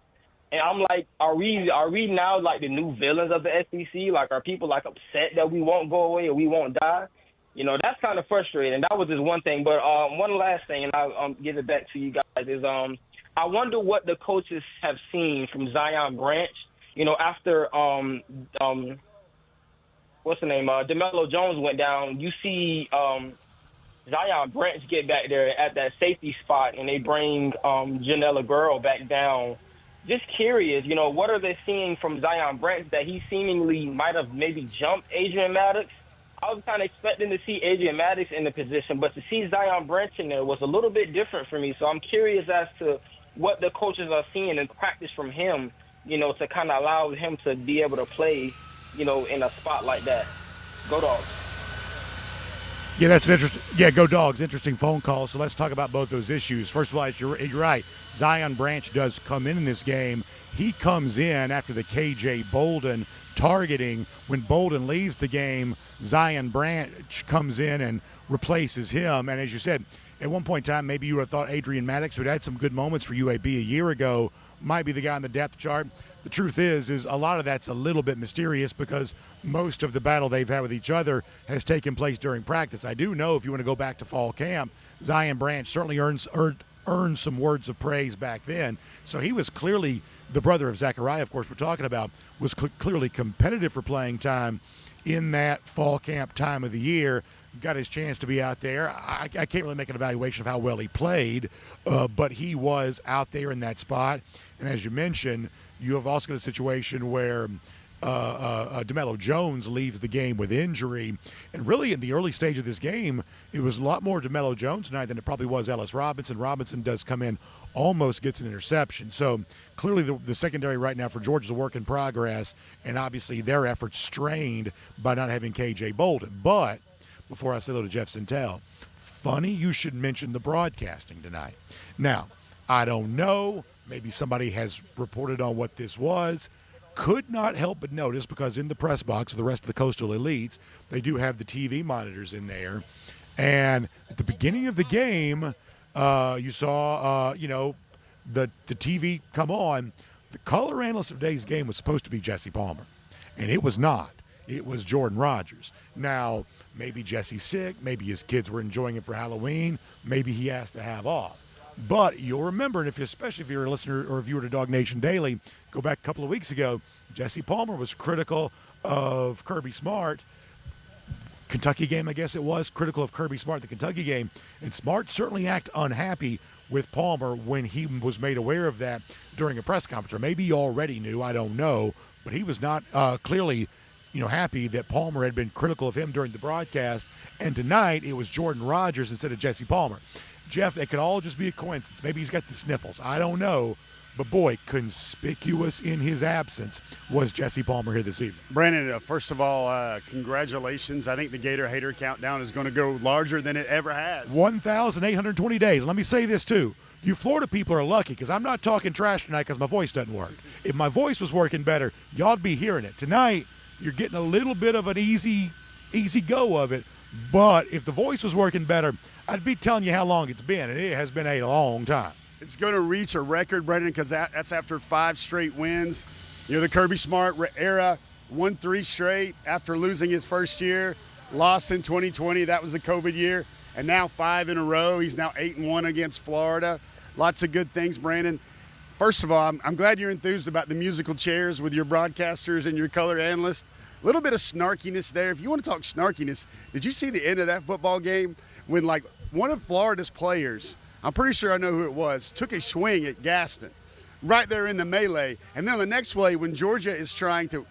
And I'm like, are we now the new villains of the SEC? Are people upset that we won't go away or we won't die? That's kind of frustrating. That was just one thing. But one last thing, and I'll give it back to you guys, is I wonder what the coaches have seen from Zion Branch. After what's the name? DeMello Jones went down. You see Zion Branch get back there at that safety spot, and they bring Janella Girl back down. Just curious, what are they seeing from Zion Branch that he seemingly might have maybe jumped Adrian Maddox? I was kind of expecting to see Adrian Maddox in the position, but to see Zion Branch in there was a little bit different for me. So I'm curious as to what the coaches are seeing in practice from him, to kind of allow him to be able to play, in a spot like that. Go Dogs. Yeah, that's an interesting. Yeah, go Dogs. Interesting phone call. So let's talk about both those issues. First of all, you're right. Zion Branch does come in this game. He comes in after the KJ Bolden targeting. When Bolden leaves the game, Zion Branch comes in and replaces him. And as you said, at one point in time, maybe you would have thought Adrian Maddox, who had some good moments for UAB a year ago, might be the guy on the depth chart. The truth is a lot of that's a little bit mysterious because most of the battle they've had with each other has taken place during practice. I do know if you want to go back to fall camp, Zion Branch certainly earned some words of praise back then. So he was clearly the brother of Zachariah, of course, we're talking about, was clearly competitive for playing time in that fall camp time of the year. Got his chance to be out there. I can't really make an evaluation of how well he played, but he was out there in that spot. And as you mentioned, you have also got a situation where DeMello Jones leaves the game with injury. And really in the early stage of this game, it was a lot more DeMello Jones tonight than it probably was Ellis Robinson. Robinson does come in, almost gets an interception. So clearly the secondary right now for Georgia is a work in progress, and obviously their efforts strained by not having KJ Bolden. But before I say hello to Jeff Sentell, funny you should mention the broadcasting tonight. Now, I don't know. Maybe somebody has reported on what this was. Could not help but notice, because in the press box with the rest of the Coastal Elites, they do have the TV monitors in there. And at the beginning of the game, you saw, the TV come on. The color analyst of today's game was supposed to be Jesse Palmer, and it was not. It was Jordan Rogers. Now, maybe Jesse's sick. Maybe his kids were enjoying it for Halloween. Maybe he has to have off. But you'll remember, and especially if you're a listener or a viewer to DawgNation Daily, go back a couple of weeks ago, Jesse Palmer was critical of Kirby Smart. Kentucky game, I guess it was, critical of Kirby Smart, the Kentucky game. And Smart certainly acted unhappy with Palmer when he was made aware of that during a press conference. Or maybe he already knew, I don't know. But he was not clearly happy that Palmer had been critical of him during the broadcast. And tonight, it was Jordan Rogers instead of Jesse Palmer. Jeff, it could all just be a coincidence. Maybe he's got the sniffles. I don't know. But, boy, conspicuous in his absence was Jesse Palmer here this evening. Brandon, first of all, congratulations. I think the Gator Hater Countdown is going to go larger than it ever has. 1,820 days. Let me say this, too. You Florida people are lucky because I'm not talking trash tonight because my voice doesn't work. If my voice was working better, y'all'd be hearing it. Tonight, you're getting a little bit of an easy go of it. But if the voice was working better, I'd be telling you how long it's been, and it has been a long time. It's going to reach a record, Brendan, because that's after 5 straight wins. The Kirby Smart era won 3 straight after losing his first year, lost in 2020. That was the COVID year. And now 5 in a row. He's now 8-1 against Florida. Lots of good things, Brandon. First of all, I'm glad you're enthused about the musical chairs with your broadcasters and your color analysts. A little bit of snarkiness there. If you want to talk snarkiness, did you see the end of that football game when, one of Florida's players, I'm pretty sure I know who it was, took a swing at Gaston right there in the melee. And then the next play, when Georgia is trying to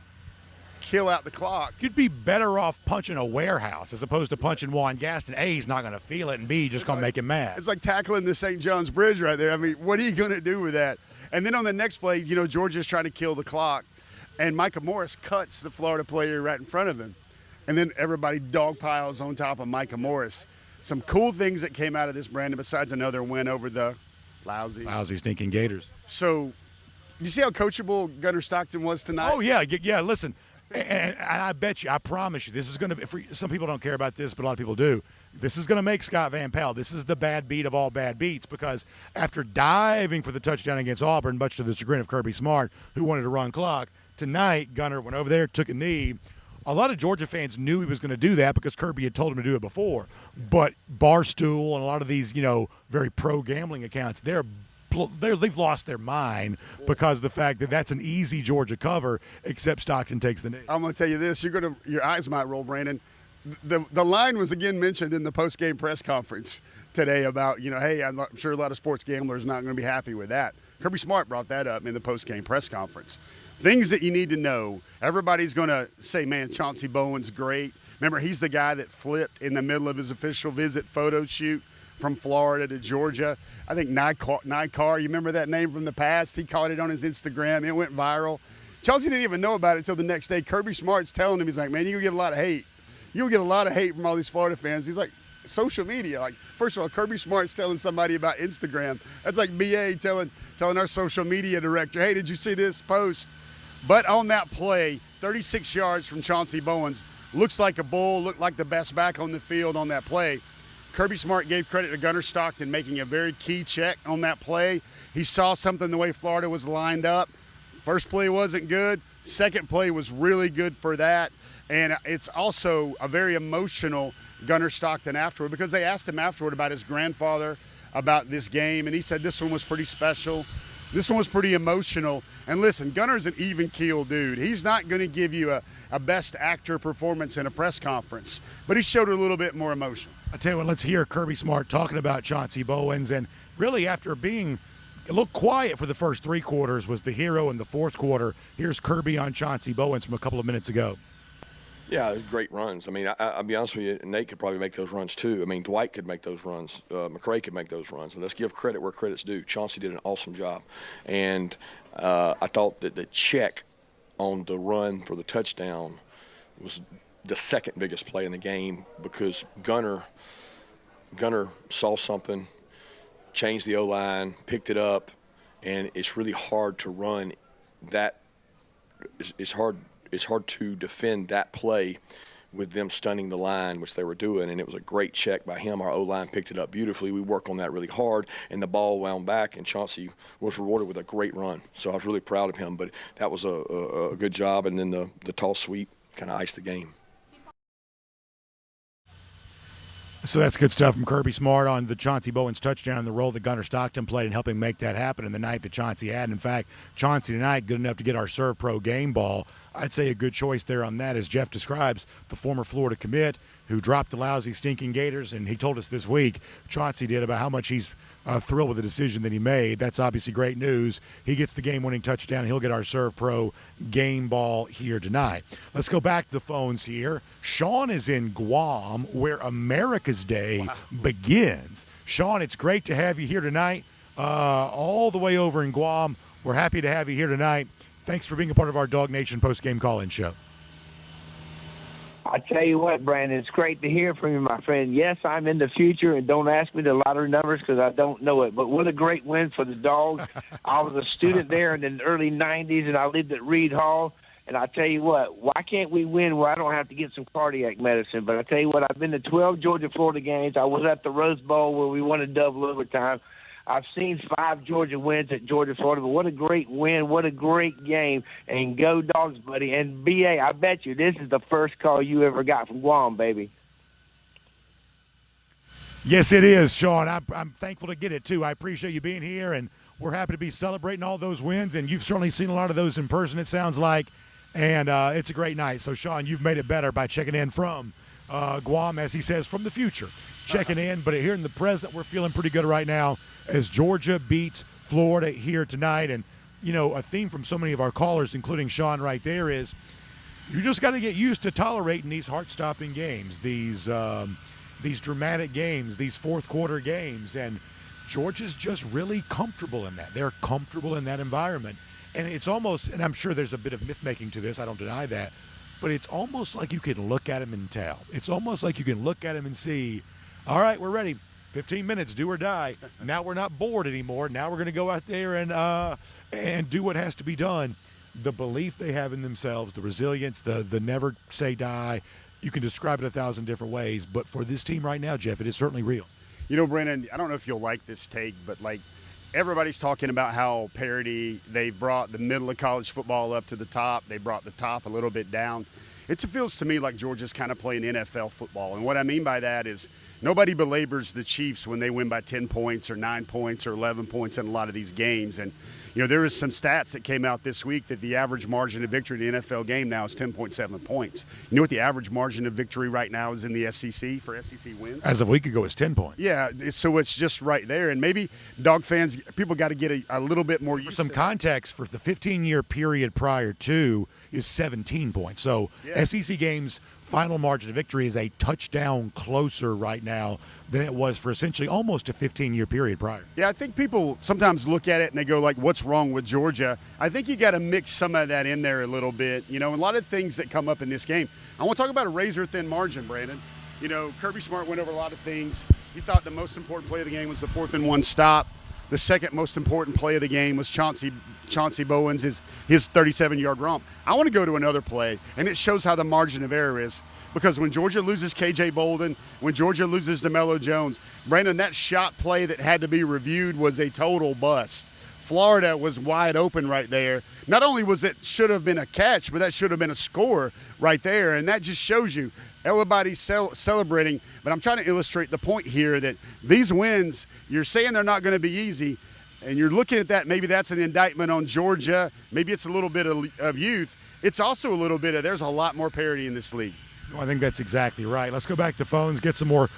kill out the clock. You'd be better off punching a warehouse as opposed to punching Juan Gaston. A, he's not going to feel it, and B, just going to make him mad. It's like tackling the St. John's Bridge right there. I mean, what are you going to do with that? And then on the next play, Georgia's trying to kill the clock, and Micah Morris cuts the Florida player right in front of him. And then everybody dog piles on top of Micah Morris. Some cool things that came out of this, Brandon, besides another win over the lousy stinking Gators. So, you see how coachable Gunner Stockton was tonight? Oh, yeah. Listen, and I bet you, I promise you, this is going to – some people don't care about this, but a lot of people do. This is going to make Scott Van Pelt. This is the bad beat of all bad beats because after diving for the touchdown against Auburn, much to the chagrin of Kirby Smart, who wanted to run clock, tonight Gunner went over there, took a knee. A lot of Georgia fans knew he was going to do that because Kirby had told him to do it before. But Barstool and a lot of these, very pro-gambling accounts, they've lost their mind because of the fact that that's an easy Georgia cover, except Stockton takes the knee. I'm going to tell you this. Your eyes might roll, Brandon. The line was again mentioned in the post-game press conference today about, hey, I'm sure a lot of sports gamblers are not going to be happy with that. Kirby Smart brought that up in the post-game press conference. Things that you need to know. Everybody's going to say, man, Chauncey Bowens great. Remember, he's the guy that flipped in the middle of his official visit photo shoot from Florida to Georgia. I think Nikar, you remember that name from the past? He caught it on his Instagram. It went viral. Chauncey didn't even know about it until the next day. Kirby Smart's telling him, he's like, man, you'll get a lot of hate. You'll get a lot of hate from all these Florida fans. He's like, social media. Like, first of all, Kirby Smart's telling somebody about Instagram. That's like BA telling our social media director, hey, did you see this post? But on that play, 36 yards from Chauncey Bowens, looks like a bull, looked like the best back on the field on that play. Kirby Smart gave credit to Gunner Stockton making a very key check on that play. He saw something the way Florida was lined up. First play wasn't good. Second play was really good for that. And it's also a very emotional Gunner Stockton afterward because they asked him afterward about his grandfather, about this game, and he said this one was pretty special. This one was pretty emotional. And listen, Gunner's an even-keeled dude. He's not going to give you a best actor performance in a press conference, but he showed a little bit more emotion. I tell you what, let's hear Kirby Smart talking about Chauncey Bowens. And really, after being a little quiet for the first 3 quarters, was the hero in the fourth quarter. Here's Kirby on Chauncey Bowens from a couple of minutes ago. Yeah, it was great runs. I mean, I'll be honest with you, Nate could probably make those runs too. I mean, Dwight could make those runs. McCray could make those runs. And let's give credit where credit's due. Chauncey did an awesome job. And I thought that the check on the run for the touchdown was the second biggest play in the game because Gunner saw something, changed the O-line, picked it up, and it's really hard to run that. It's hard to defend that play with them stunning the line, which they were doing, and it was a great check by him. Our O-line picked it up beautifully. We worked on that really hard, and the ball wound back, and Chauncey was rewarded with a great run. So I was really proud of him, but that was a good job, and then the toss sweep kind of iced the game. So that's good stuff from Kirby Smart on the Chauncey Bowens touchdown and the role that Gunner Stockton played in helping make that happen in the night that Chauncey had. In fact, Chauncey tonight, good enough to get our Serve Pro game ball. I'd say a good choice there on that, as Jeff describes, the former Florida commit. who dropped the lousy, stinking Gators, and he told us this week, Chauncey did, about how much he's thrilled with the decision that he made. That's obviously great news. He gets the game-winning touchdown, and he'll get our Serve Pro game ball here tonight. Let's go back to the phones here. Sean is in Guam, where America's Day begins. Sean, it's great to have you here tonight, all the way over in Guam. We're happy to have you here tonight. Thanks for being a part of our DawgNation post-game call-in show. I tell you what, Brandon, it's great to hear from you, my friend. Yes, I'm in the future, and don't ask me the lottery numbers because I don't know it. But what a great win for the Dogs. I was a student there in the early 90s, and I lived at Reed Hall. And I tell you what, why can't we win where I don't have to get some cardiac medicine? But I tell you what, I've been to 12 Georgia-Florida games. I was at the Rose Bowl where we won a double overtime. I've seen 5 Georgia wins at Georgia-Florida, but what a great win, what a great game, and go Dogs, buddy. And, B.A., I bet you this is the first call you ever got from Guam, baby. Yes, it is, Sean. I'm thankful to get it, too. I appreciate you being here, and we're happy to be celebrating all those wins, and you've certainly seen a lot of those in person, it sounds like, and it's a great night. So, Sean, you've made it better by checking in from Guam, as he says, from the future. Checking in, but here in the present, we're feeling pretty good right now as Georgia beats Florida here tonight. And, you know, a theme from so many of our callers, including Sean right there, is you just got to get used to tolerating these heart-stopping games, these dramatic games, these fourth-quarter games. And Georgia's just really comfortable in that. They're comfortable in that environment. And it's almost, and I'm sure there's a bit of myth-making to this, I don't deny that, but it's almost like you can look at them and tell. It's almost like you can look at them and see, all right, we're ready. 15 minutes, do or die. Now we're not bored anymore. Now we're going to go out there and do what has to be done. The belief they have in themselves, the resilience, the never say die. You can describe it 1,000 different ways, but for this team right now, Jeff, it is certainly real. You know, Brandon, I don't know if you'll like this take, but like everybody's talking about how parity, they've brought the middle of college football up to the top. They brought the top a little bit down. It feels to me like Georgia's kind of playing NFL football. And what I mean by that is nobody belabors the Chiefs when they win by 10 points or 9 points or 11 points in a lot of these games. And, you know, there is some stats that came out this week that the average margin of victory in the NFL game now is 10.7 points. You know what the average margin of victory right now is in the SEC for SEC wins? As of a week ago, it's 10 points. Yeah, so it's just right there. And maybe Dog fans, people got to get a little bit more used to some context, for the 15-year period prior to is 17 points. So yeah. SEC games final margin of victory is a touchdown closer right now than it was for essentially almost a 15-year period prior. Yeah, I think people sometimes look at it and they go like, what's wrong with Georgia? I think you got to mix some of that in there a little bit. You know, a lot of things that come up in this game. I want to talk about a razor-thin margin, Brandon. You know, Kirby Smart went over a lot of things. He thought the most important play of the game was the 4th and 1 stop. The second most important play of the game was Chauncey Bowens, his 37-yard romp. I want to go to another play, and it shows how the margin of error is. Because when Georgia loses K.J. Bolden, when Georgia loses DeMello Jones, Brandon, that shot play that had to be reviewed was a total bust. Florida was wide open right there. Not only was it should have been a catch, but that should have been a score right there. And that just shows you everybody's celebrating. But I'm trying to illustrate the point here that these wins, you're saying they're not going to be easy, and you're looking at that, maybe that's an indictment on Georgia. Maybe it's a little bit of youth. It's also a little bit of there's a lot more parity in this league. I think that's exactly right. Let's go back to phones, get some more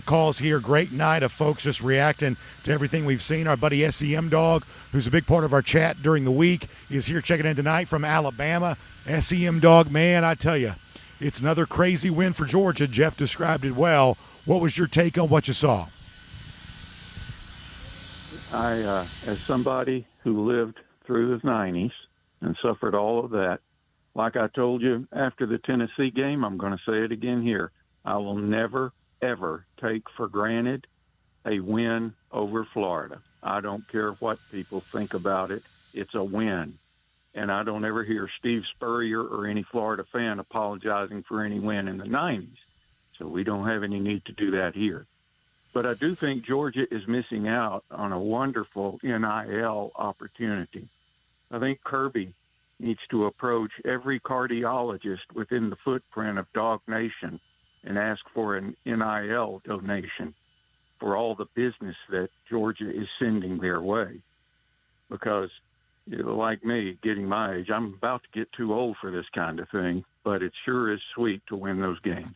calls here. Great night of folks just reacting to everything we've seen. Our buddy SEM Dog, who's a big part of our chat during the week, is here checking in tonight from Alabama. SEM Dog, man, I tell you, it's another crazy win for Georgia. Jeff described it well. What was your take on what you saw? I, as somebody who lived through the 90s and suffered all of that, like I told you after the Tennessee game, I'm going to say it again here. I will never, ever take for granted a win over Florida. I don't care what people think about it. It's a win. And I don't ever hear Steve Spurrier or any Florida fan apologizing for any win in the 90s. So we don't have any need to do that here. But I do think Georgia is missing out on a wonderful NIL opportunity. I think Kirby needs to approach every cardiologist within the footprint of DawgNation and ask for an NIL donation for all the business that Georgia is sending their way. Because, you know, like me, getting my age, I'm about to get too old for this kind of thing, but it sure is sweet to win those games.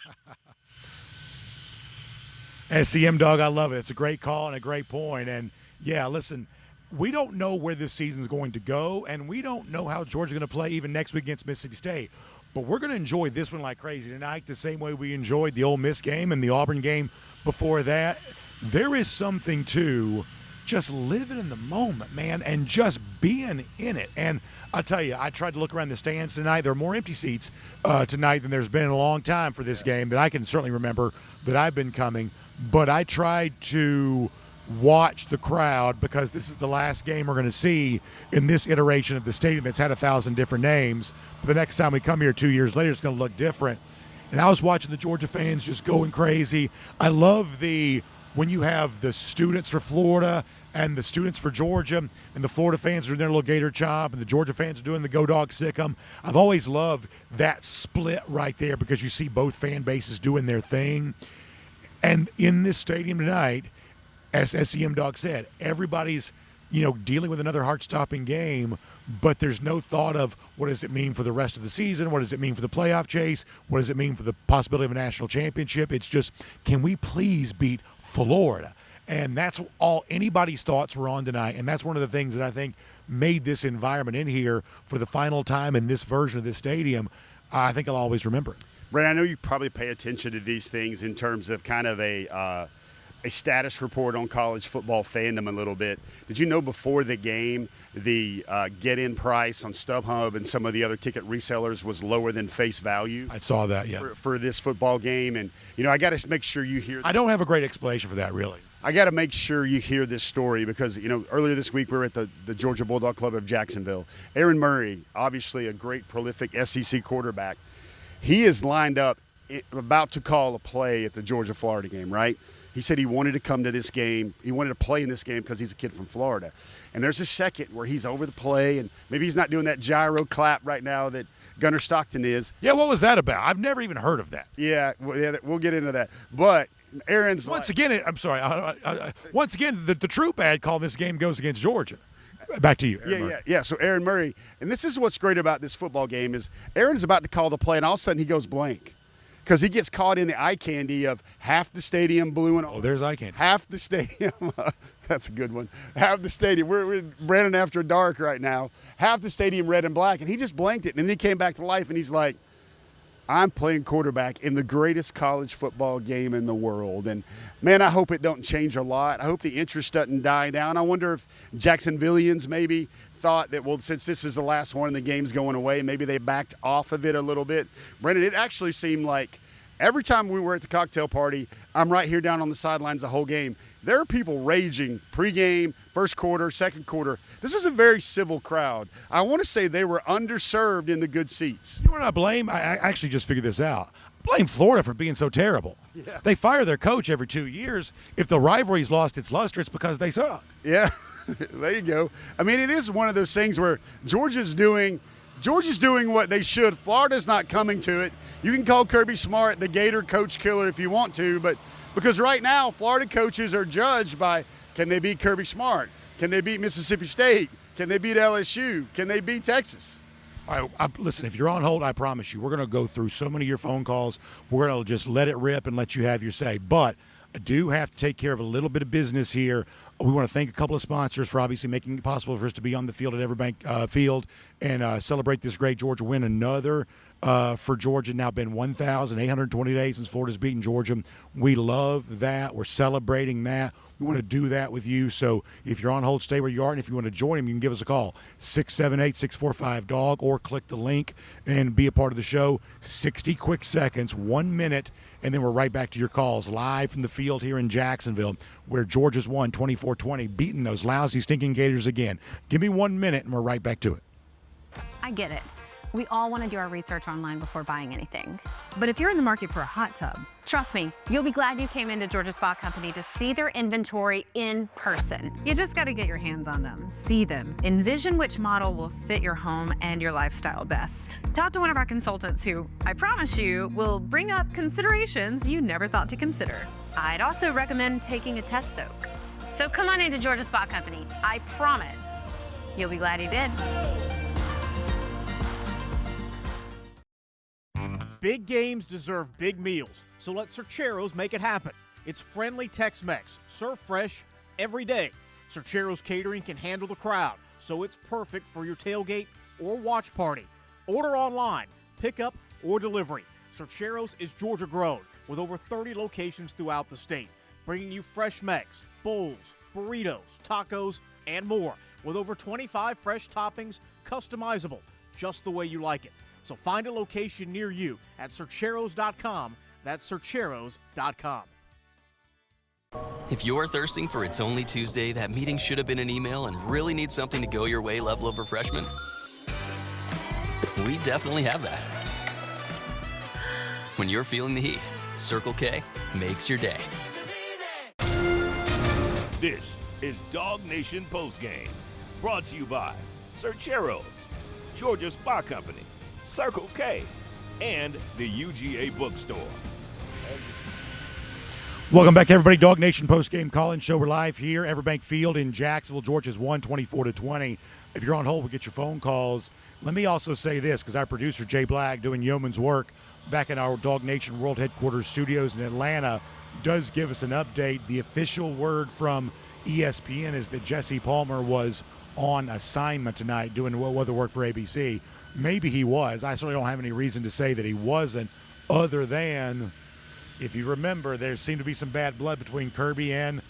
SEM Dog, I love it. It's a great call and a great point. And, yeah, listen, we don't know where this season's going to go, and we don't know how Georgia's going to play even next week against Mississippi State. But we're going to enjoy this one like crazy tonight, the same way we enjoyed the Ole Miss game and the Auburn game before that. There is something to just living in the moment, man, and just being in it. And I'll tell you, I tried to look around the stands tonight. There are more empty seats tonight than there's been in a long time for this game that I can certainly remember that I've been coming. But I tried to watch the crowd because this is the last game we're going to see in this iteration of the stadium. It's had 1,000 different names. But the next time we come here 2 years later, it's going to look different. And I was watching the Georgia fans just going crazy. I love when you have the students for Florida and the students for Georgia, and the Florida fans are doing their little Gator chop, and the Georgia fans are doing the Go Dog Sick 'em. I've always loved that split right there because you see both fan bases doing their thing. And in this stadium tonight, as SEM Dog said, everybody's dealing with another heart-stopping game, but there's no thought of what does it mean for the rest of the season, what does it mean for the playoff chase, what does it mean for the possibility of a national championship. It's just, can we please beat Florida? And that's all anybody's thoughts were on tonight, and that's one of the things that I think made this environment in here for the final time in this version of this stadium. I think I'll always remember it. Brent, I know you probably pay attention to these things in terms of kind of a status report on college football fandom a little bit. Did you know before the game the get-in price on StubHub and some of the other ticket resellers was lower than face value? I saw that, yeah. For this football game. And, I got to make sure you hear that. I don't have a great explanation for that, really. I got to make sure you hear this story because, earlier this week we were at the Georgia Bulldog Club of Jacksonville. Aaron Murray, obviously a great, prolific SEC quarterback. He is lined up, about to call a play at the Georgia-Florida game, right? He said he wanted to come to this game. He wanted to play in this game because he's a kid from Florida. And there's a second where he's over the play, and maybe he's not doing that gyro clap right now that Gunner Stockton is. Yeah, what was that about? I've never even heard of that. Yeah, we'll get into that. But Aaron's once again, I'm sorry. Once again, the true bad call in this game goes against Georgia. Back to you, Aaron. Yeah. So Aaron Murray, and this is what's great about this football game is Aaron's about to call the play, and all of a sudden he goes blank. Because he gets caught in the eye candy of half the stadium blue and oh, there's eye candy. Half the stadium. That's a good one. Half the stadium. We're Brandon after dark right now. Half the stadium red and black, and he just blanked it. And then he came back to life, and he's like, I'm playing quarterback in the greatest college football game in the world. And, man, I hope it don't change a lot. I hope the interest doesn't die down. I wonder if Jacksonvillians maybe thought that, well, since this is the last one and the game's going away, maybe they backed off of it a little bit. Brendan, it actually seemed like every time we were at the cocktail party, I'm right here down on the sidelines the whole game. There are people raging pregame, first quarter, second quarter. This was a very civil crowd. I want to say they were underserved in the good seats. You know what I blame? I actually just figured this out. I blame Florida for being so terrible. Yeah. They fire their coach every 2 years. If the rivalry's lost its luster, it's because they suck. Yeah. There you go. I mean, it is one of those things where Georgia's doing what they should. Florida's not coming to it. You can call Kirby Smart the Gator coach killer if you want to, but because right now Florida coaches are judged by, can they beat Kirby Smart? Can they beat Mississippi State? Can they beat LSU? Can they beat Texas? All right, listen, if you're on hold, I promise you, we're going to go through so many of your phone calls. We're going to just let it rip and let you have your say. But I do have to take care of a little bit of business here. We want to thank a couple of sponsors for obviously making it possible for us to be on the field at Everbank Field and celebrate this great Georgia win. Another for Georgia now been 1,820 days since Florida's beaten Georgia. We love that. We're celebrating that. We want to do that with you. So if you're on hold, stay where you are. And if you want to join him, you can give us a call, 678-645-DAWG, or click the link and be a part of the show. 60 quick seconds, 1 minute, and then we're right back to your calls live from the field here in Jacksonville where Georgia's won 24-20, beating those lousy, stinking Gators again. Give me 1 minute, and we're right back to it. I get it. We all want to do our research online before buying anything. But if you're in the market for a hot tub, trust me, you'll be glad you came into Georgia Spa Company to see their inventory in person. You just got to get your hands on them, see them, envision which model will fit your home and your lifestyle best. Talk to one of our consultants who, I promise you, will bring up considerations you never thought to consider. I'd also recommend taking a test soak. So come on into Georgia Spa Company. I promise you'll be glad you did. Big games deserve big meals, so let Cercheros make it happen. It's friendly Tex-Mex, served fresh every day. Cerchero's Catering can handle the crowd, so it's perfect for your tailgate or watch party. Order online, pickup, or delivery. Cerchero's is Georgia-grown with over 30 locations throughout the state, bringing you fresh Mex, bowls, burritos, tacos, and more, with over 25 fresh toppings, customizable, just the way you like it. So find a location near you at Cercheros.com. That's Cercheros.com. If you're thirsting for It's Only Tuesday, that meeting should have been an email, and really need something to go your way level of refreshment, we definitely have that. When you're feeling the heat, Circle K makes your day. This is DawgNation Postgame, brought to you by Cercheros, Georgia Spa Company, Circle K, and the UGA Bookstore. Welcome back, everybody. DawgNation Postgame call-in show. We're live here, Everbank Field in Jacksonville. Georgia's won 24-20. If you're on hold, we'll get your phone calls. Let me also say this, because our producer, Jay Black, doing yeoman's work back in our DawgNation World Headquarters studios in Atlanta, does give us an update. The official word from ESPN is that Jesse Palmer was on assignment tonight doing weather work for ABC. Maybe he was. I certainly don't have any reason to say that he wasn't, other than, if you remember, there seemed to be some bad blood between Kirby and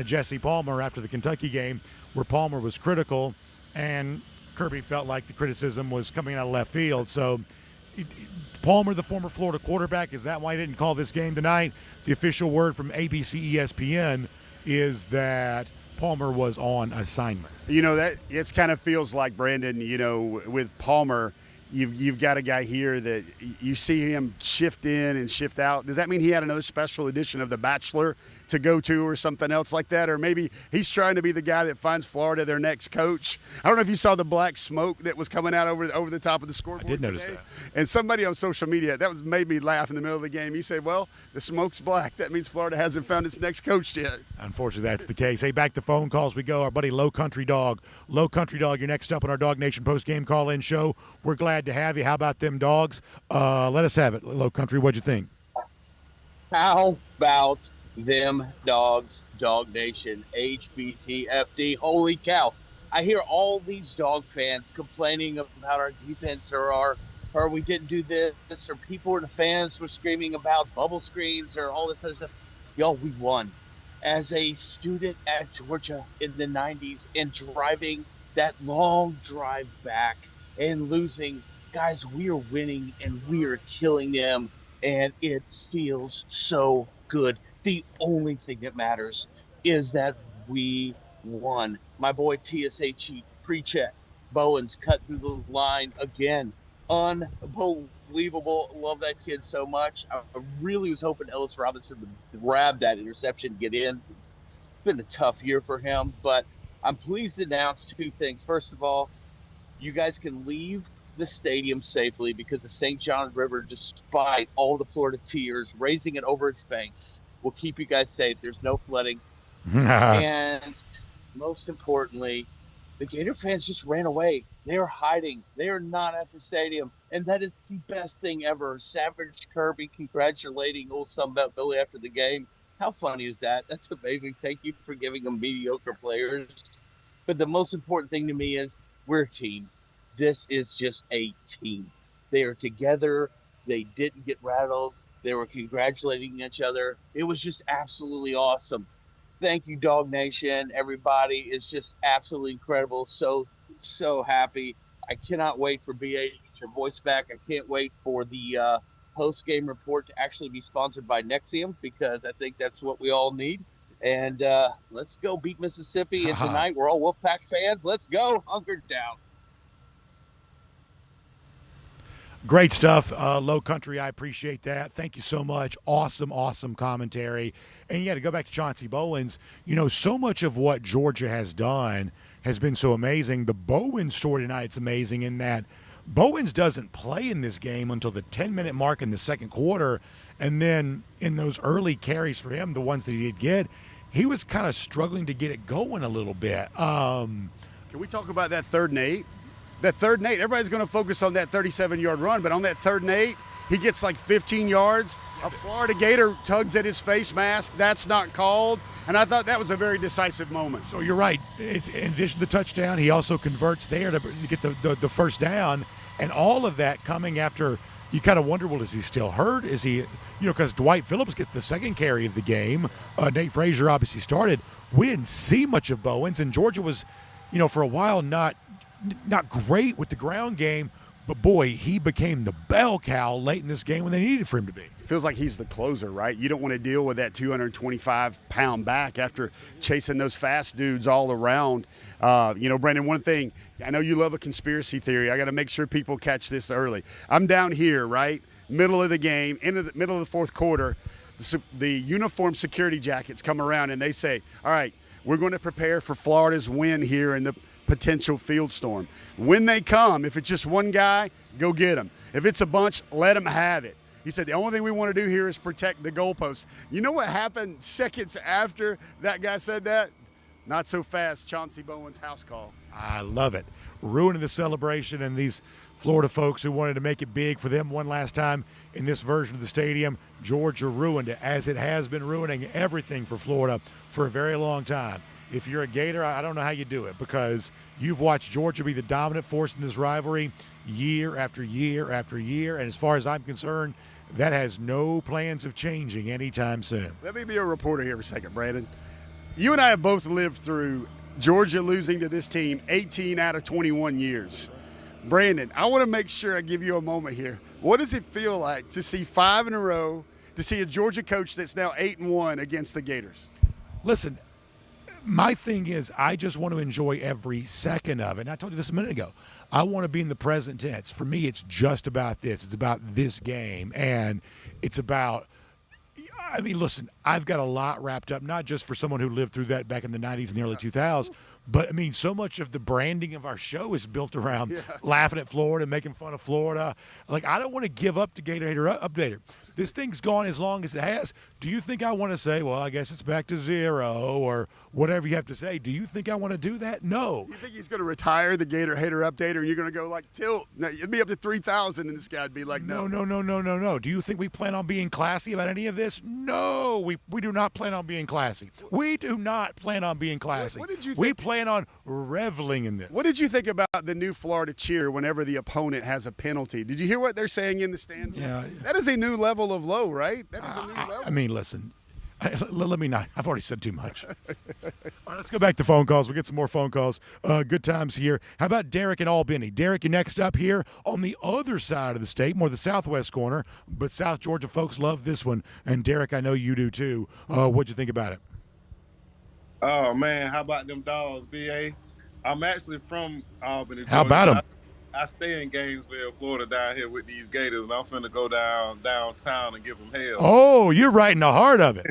Jesse Palmer after the Kentucky game, where Palmer was critical and Kirby felt like the criticism was coming out of left field. So Palmer, the former Florida quarterback, is that why he didn't call this game tonight? The official word from ABC ESPN is that Palmer was on assignment. You know, that it kind of feels like, Brandon, you know, with Palmer, you've got a guy here that you see him shift in and shift out. Does that mean he had another special edition of The Bachelor to go to or something else like that? Or maybe he's trying to be the guy that finds Florida their next coach. I don't know if you saw the black smoke that was coming out over the top of the scoreboard. I did notice that. And somebody on social media, made me laugh in the middle of the game. He said, well, the smoke's black. That means Florida hasn't found its next coach yet. Unfortunately, that's the case. Hey, back to phone calls we go. Our buddy Low Country Dog. Low Country Dog, you're next up on our DawgNation Postgame call-in show. We're glad to have you. How about them dogs? Let us have it. Low Country, what'd you think? How about them dogs, DawgNation, HBTFD? Holy cow. I hear all these dog fans complaining about our defense or we didn't do this, or people or the fans were screaming about bubble screens or all this other stuff. Y'all, we won. As a student at Georgia in the 90s and driving that long drive back and losing, guys, we are winning and we are killing them, and it feels so good. The only thing that matters is that we won. My boy TSHE pre-check Bowens cut through the line again. Unbelievable. Love that kid so much. I really was hoping Ellis Robinson would grab that interception, get in. It's been a tough year for him, but I'm pleased to announce two things. First of all, you guys can leave the stadium safely because the St. Johns River, despite all the Florida tears, raising it over its banks, will keep you guys safe. There's no flooding. And most importantly, the Gator fans just ran away. They are hiding. They are not at the stadium. And that is the best thing ever. Savage Kirby congratulating old Sunbelt Billy after the game. How funny is that? That's amazing. Thank you for giving them mediocre players. But the most important thing to me is we're a team. This is just a team. They are together. They didn't get rattled. They were congratulating each other. It was just absolutely awesome. Thank you, DawgNation. Everybody is just absolutely incredible. So happy. I cannot wait for BA to get your voice back. I can't wait for the post-game report to actually be sponsored by Nexium, because I think that's what we all need. And let's go beat Mississippi. And tonight we're all Wolfpack fans. Let's go. Hunkered down. Great stuff, Low Country. I appreciate that. Thank you so much. Awesome commentary. And yeah, to go back to Chauncey Bowens, you know, so much of what Georgia has done has been so amazing. The Bowens story tonight's amazing in that Bowens doesn't play in this game until the 10-minute mark in the second quarter. And then in those early carries for him, the ones that he did get, he was kind of struggling to get it going a little bit. Can we talk about that 3rd and 8? That 3rd and 8, everybody's going to focus on that 37-yard run, but on that 3rd and 8, he gets like 15 yards A Florida Gator tugs at his face mask. That's not called. And I thought that was a very decisive moment. So you're right. It's in addition to the touchdown, he also converts there to get the first down. And all of that coming after you kind of wonder, well, is he still hurt? Is he, because Dwight Phillips gets the second carry of the game. Nate Frazier obviously started. We didn't see much of Bowens, and Georgia was, for a while not great with the ground game. But, boy, he became the bell cow late in this game when they needed for him to be. Feels like he's the closer, right? You don't want to deal with that 225-pound back after chasing those fast dudes all around. Brandon, one thing, I know you love a conspiracy theory. I got to make sure people catch this early. I'm down here, right, middle of the game, middle of the fourth quarter. The uniform security jackets come around, and they say, all right, we're going to prepare for Florida's win here in the potential field storm. When they come, if it's just one guy, go get him. If it's a bunch, let them have it. He said the only thing we want to do here is protect the goalposts. You know what happened seconds after that guy said that? Not so fast, Chauncey Bowens' house call. I love it. Ruining the celebration, and these Florida folks who wanted to make it big for them one last time in this version of the stadium, Georgia ruined it, as it has been ruining everything for Florida for a very long time. If you're a Gator, I don't know how you do it, because you've watched Georgia be the dominant force in this rivalry year after year after year, and as far as I'm concerned, that has no plans of changing anytime soon. Let me be a reporter here for a second, Brandon. You and I have both lived through Georgia losing to this team 18 out of 21 years. Brandon, I want to make sure I give you a moment here. What does it feel like to see 5 in a row, to see a Georgia coach that's now 8-1 against the Gators? Listen, my thing is I just want to enjoy every second of it. And I told you this a minute ago. I want to be in the present tense. For me, it's just about this. It's about this game. And it's about – listen, I've got a lot wrapped up, not just for someone who lived through that back in the 90s and the early 2000s, but, so much of the branding of our show is built around laughing at Florida, making fun of Florida. Like, I don't want to give up to Gator Hater Updater. This thing's gone as long as it has. Do you think I want to say, well, I guess it's back to 0 or whatever you have to say? Do you think I want to do that? No. You think he's going to retire the Gator Hater Updater and you're going to go like tilt? No, it'd be up to 3,000 and this guy'd be like, no. No. Do you think we plan on being classy about any of this? No, we do not plan on being classy. We do not plan on being classy. What did you think? We plan on reveling in this. What did you think about the new Florida cheer whenever the opponent has a penalty? Did you hear what they're saying in the stands? Yeah. That is a new level of low, right? That is a new level. Listen, let me not. I've already said too much. All right, let's go back to phone calls. We'll get some more phone calls. Good times here. How about Derek in Albany? Derek, you're next up here on the other side of the state, more the southwest corner, but South Georgia folks love this one. And Derek, I know you do too. What'd you think about it? Oh, man, how about them Dogs, BA? I'm actually from Albany, Georgia. How about them? I stay in Gainesville, Florida, down here with these Gators, and I'm finna go downtown and give them hell. Oh, you're right in the heart of it.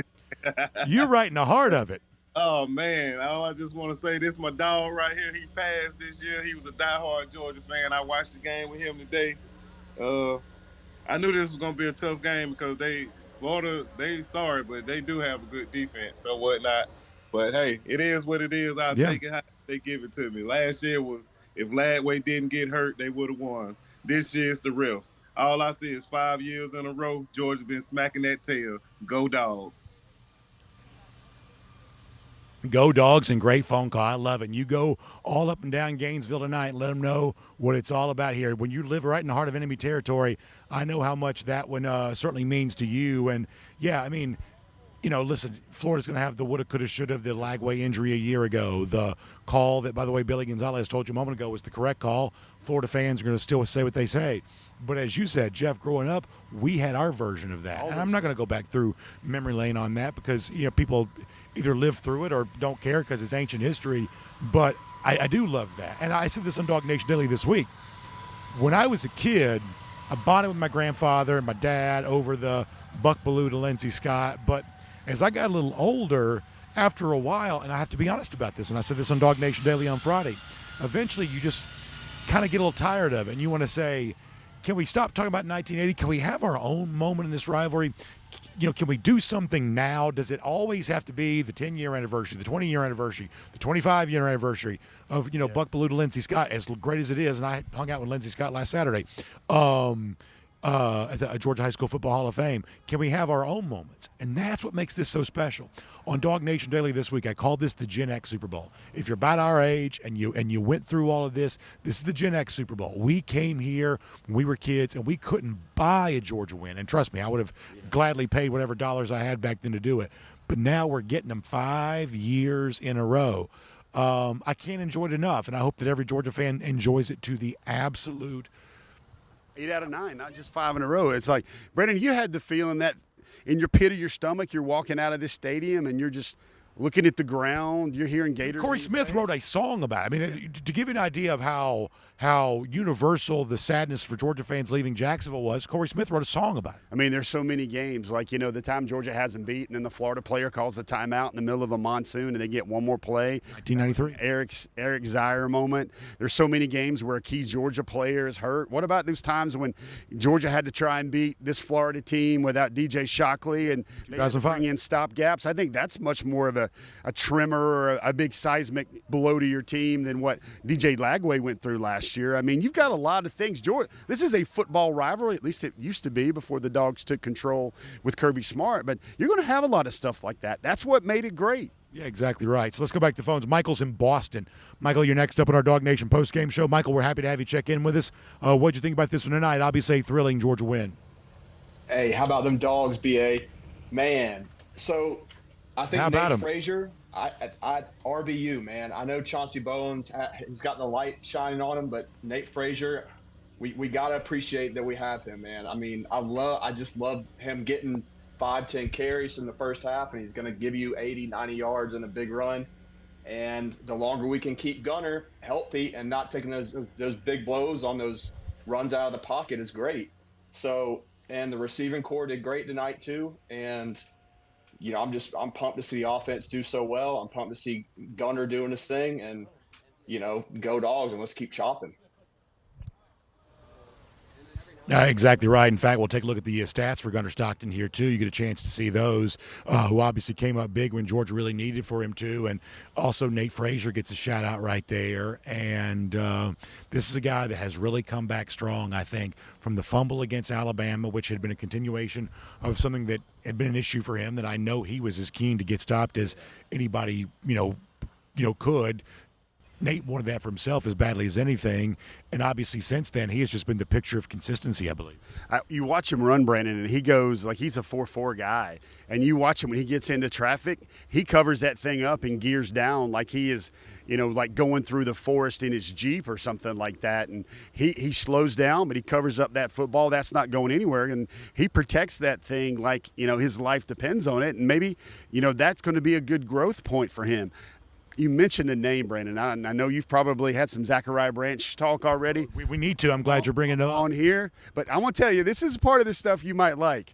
You're right in the heart of it. Oh, man. I just want to say this, my dog right here, he passed this year. He was a diehard Georgia fan. I watched the game with him today. I knew this was going to be a tough game because Florida, they sorry, but they do have a good defense or whatnot. But, hey, it is what it is. I'll take it how they give it to me. Last year was, if Ladway didn't get hurt, they would have won. This year it's the refs. All I see is 5 years in a row, Georgia's been smacking that tail. Go Dogs. Go Dogs, and great phone call. I love it. And you go all up and down Gainesville tonight and let them know what it's all about here. When you live right in the heart of enemy territory, I know how much that one certainly means to you. And, listen, Florida's going to have the woulda, coulda, shoulda, the Lagway injury a year ago. The call that, by the way, Billy Gonzales told you a moment ago was the correct call. Florida fans are going to still say what they say. But as you said, Jeff, growing up, we had our version of that. And I'm not going to go back through memory lane on that because, people either live through it or don't care because it's ancient history. But I do love that. And I said this on DawgNation Daily this week. When I was a kid, I bonded with my grandfather and my dad over the Buck Bellew to Lindsey Scott. But as I got a little older, after a while, and I have to be honest about this, and I said this on DawgNation Daily on Friday, eventually you just kind of get a little tired of it, and you want to say, can we stop talking about 1980? Can we have our own moment in this rivalry? Can we do something now? Does it always have to be the 10-year anniversary, the 20-year anniversary, the 25-year anniversary of, Buck Bellew to Lindsey Scott, as great as it is, and I hung out with Lindsey Scott last Saturday. at the Georgia High School Football Hall of Fame. Can we have our own moments? And that's what makes this so special. On Dawg Nation Daily this week, I called this the Gen X Super Bowl. If you're about our age and you went through all of this, this is the Gen X Super Bowl. We came here when we were kids, and we couldn't buy a Georgia win. And trust me, I would have gladly paid whatever dollars I had back then to do it. But now we're getting them 5 years in a row. I can't enjoy it enough, and I hope that every Georgia fan enjoys it to the absolute 8 out of 9, not just 5 in a row. It's like, Brendan, you had the feeling that in your pit of your stomach, you're walking out of this stadium and you're just looking at the ground. You're hearing Gators. Corey Smith wrote a song about it. I mean, to give you an idea of how universal the sadness for Georgia fans leaving Jacksonville was, Corey Smith wrote a song about it. I mean, there's so many games. Like, the time Georgia hasn't beat, and then the Florida player calls a timeout in the middle of a monsoon, and they get one more play. 1993. Eric Zier moment. There's so many games where a key Georgia player is hurt. What about those times when Georgia had to try and beat this Florida team without DJ Shockley and they had to bring in stopgaps? I think that's much more of a tremor or a big seismic blow to your team than what DJ Lagway went through last year. I mean, you've got a lot of things. Georgia, this is a football rivalry, at least it used to be before the Dogs took control with Kirby Smart, but you're going to have a lot of stuff like that. That's what made it great. Yeah, exactly right. So let's go back to the phones. Michael's in Boston. Michael, you're next up on our DawgNation postgame show. Michael, we're happy to have you check in with us. What'd you think about this one tonight? Obviously, a thrilling Georgia win. Hey, how about them Dogs, BA? Man, so I think Nate Frazier, I RBU, man. I know Chauncey Bowens has got the light shining on him, but Nate Frazier, we got to appreciate that we have him, man. I mean, I just love him getting 5-10 carries in the first half, and he's going to give you 80, 90 yards in a big run. And the longer we can keep Gunner healthy and not taking those big blows on those runs out of the pocket is great. So, and the receiving core did great tonight too. And, I'm pumped to see the offense do so well. I'm pumped to see Gunner doing his thing, and, go Dogs, and let's keep chopping. Exactly right. In fact, we'll take a look at the stats for Gunner Stockton here, too. You get a chance to see those, who obviously came up big when Georgia really needed for him, too. And also Nate Frazier gets a shout-out right there. And this is a guy that has really come back strong, I think, from the fumble against Alabama, which had been a continuation of something that had been an issue for him that I know he was as keen to get stopped as anybody, could. Nate wanted that for himself as badly as anything, and obviously since then he has just been the picture of consistency, I believe. You watch him run, Brandon, and he goes like he's a 4-4 guy, and you watch him when he gets into traffic, he covers that thing up and gears down like he is, like going through the forest in his Jeep or something like that, and he slows down, but he covers up that football. That's not going anywhere, and he protects that thing like, his life depends on it, and maybe, that's going to be a good growth point for him. You mentioned the name, Brandon. I know you've probably had some Zachariah Branch talk already. We need to. I'm glad you're bringing it on here. But I want to tell you, this is part of the stuff you might like.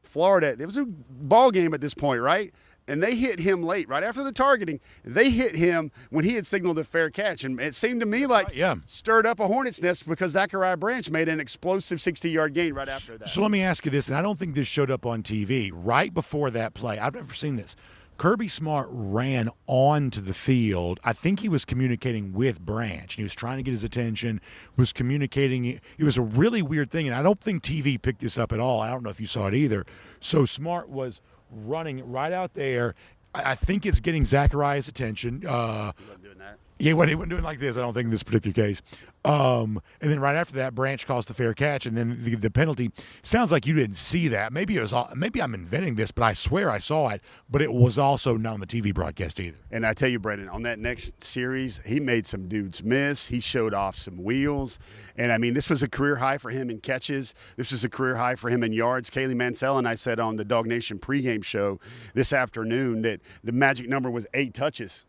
Florida, there was a ball game at this point, right? And they hit him late, right after the targeting. They hit him when he had signaled a fair catch. And it seemed to me like stirred up a hornet's nest because Zachariah Branch made an explosive 60-yard gain right after that. So let me ask you this, and I don't think this showed up on TV. Right before that play, I've never seen this. Kirby Smart ran onto the field. I think he was communicating with Branch, and he was trying to get his attention, was communicating. It was a really weird thing, and I don't think TV picked this up at all. I don't know if you saw it either. So Smart was running right out there. I think it's getting Zachariah's attention. He wasn't doing that. Yeah, he wasn't doing like this, I don't think, in this particular case. And then right after that, Branch calls the fair catch, and then the penalty. Sounds like you didn't see that. Maybe I'm inventing this, but I swear I saw it. But it was also not on the TV broadcast either. And I tell you, Brendan, on that next series, he made some dudes miss. He showed off some wheels. And, I mean, this was a career high for him in catches. This was a career high for him in yards. Kaylee Mansell and I said on the DawgNation pregame show this afternoon that the magic number was 8 touches.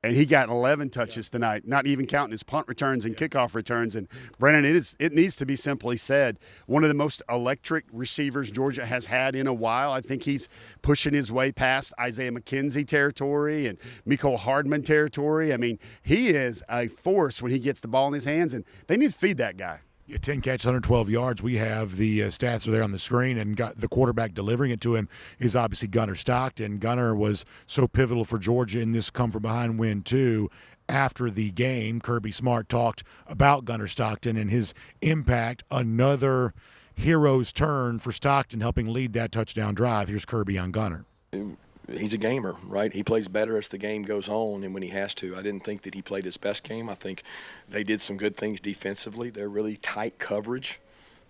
And he got 11 touches tonight, not even counting his punt returns and kickoff returns. And, Brennan, it needs to be simply said, one of the most electric receivers Georgia has had in a while. I think he's pushing his way past Isaiah McKenzie territory and Mecole Hardman territory. I mean, he is a force when he gets the ball in his hands, and they need to feed that guy. Yeah, 10 catches, 112 yards. We have the stats are there on the screen, and got the quarterback delivering it to him is obviously Gunner Stockton. Gunner was so pivotal for Georgia in this come-from-behind win, too. After the game, Kirby Smart talked about Gunner Stockton and his impact. hero's turn for Stockton, helping lead that touchdown drive. Here's Kirby on Gunner. He's a gamer, right? He plays better as the game goes on and when he has to. I didn't think that he played his best game. I think they did some good things defensively. They're really tight coverage,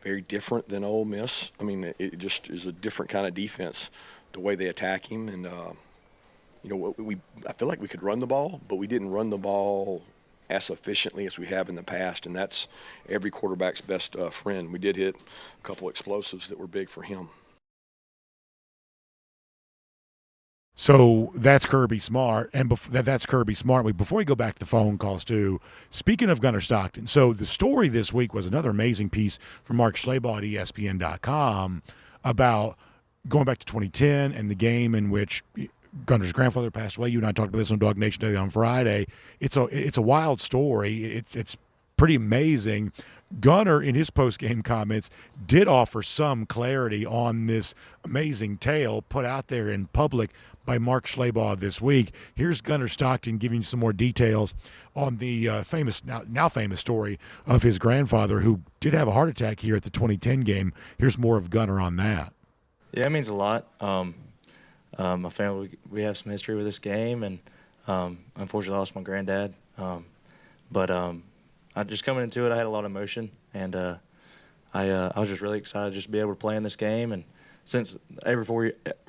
very different than Ole Miss. I mean, it just is a different kind of defense, the way they attack him. And, I feel like we could run the ball, but we didn't run the ball as efficiently as we have in the past, and that's every quarterback's best friend. We did hit a couple explosives that were big for him. So that's Kirby Smart, and that's Kirby Smart. Before we go back to the phone calls, too, speaking of Gunner Stockton, so the story this week was another amazing piece from Mark Schlabach at ESPN.com about going back to 2010 and the game in which Gunner's grandfather passed away. You and I talked about this on DawgNation Daily on Friday. It's a wild story. It's pretty amazing. Gunner, in his post-game comments, did offer some clarity on this amazing tale put out there in public by Mark Schlabach this week. Here's Gunner Stockton giving you some more details on the famous story of his grandfather, who did have a heart attack here at the 2010 game. Here's more of Gunner on that. Yeah, it means a lot. My family, we have some history with this game, and unfortunately lost my granddad. But I just coming into it, I had a lot of emotion, and I was just really excited just to be able to play in this game. And since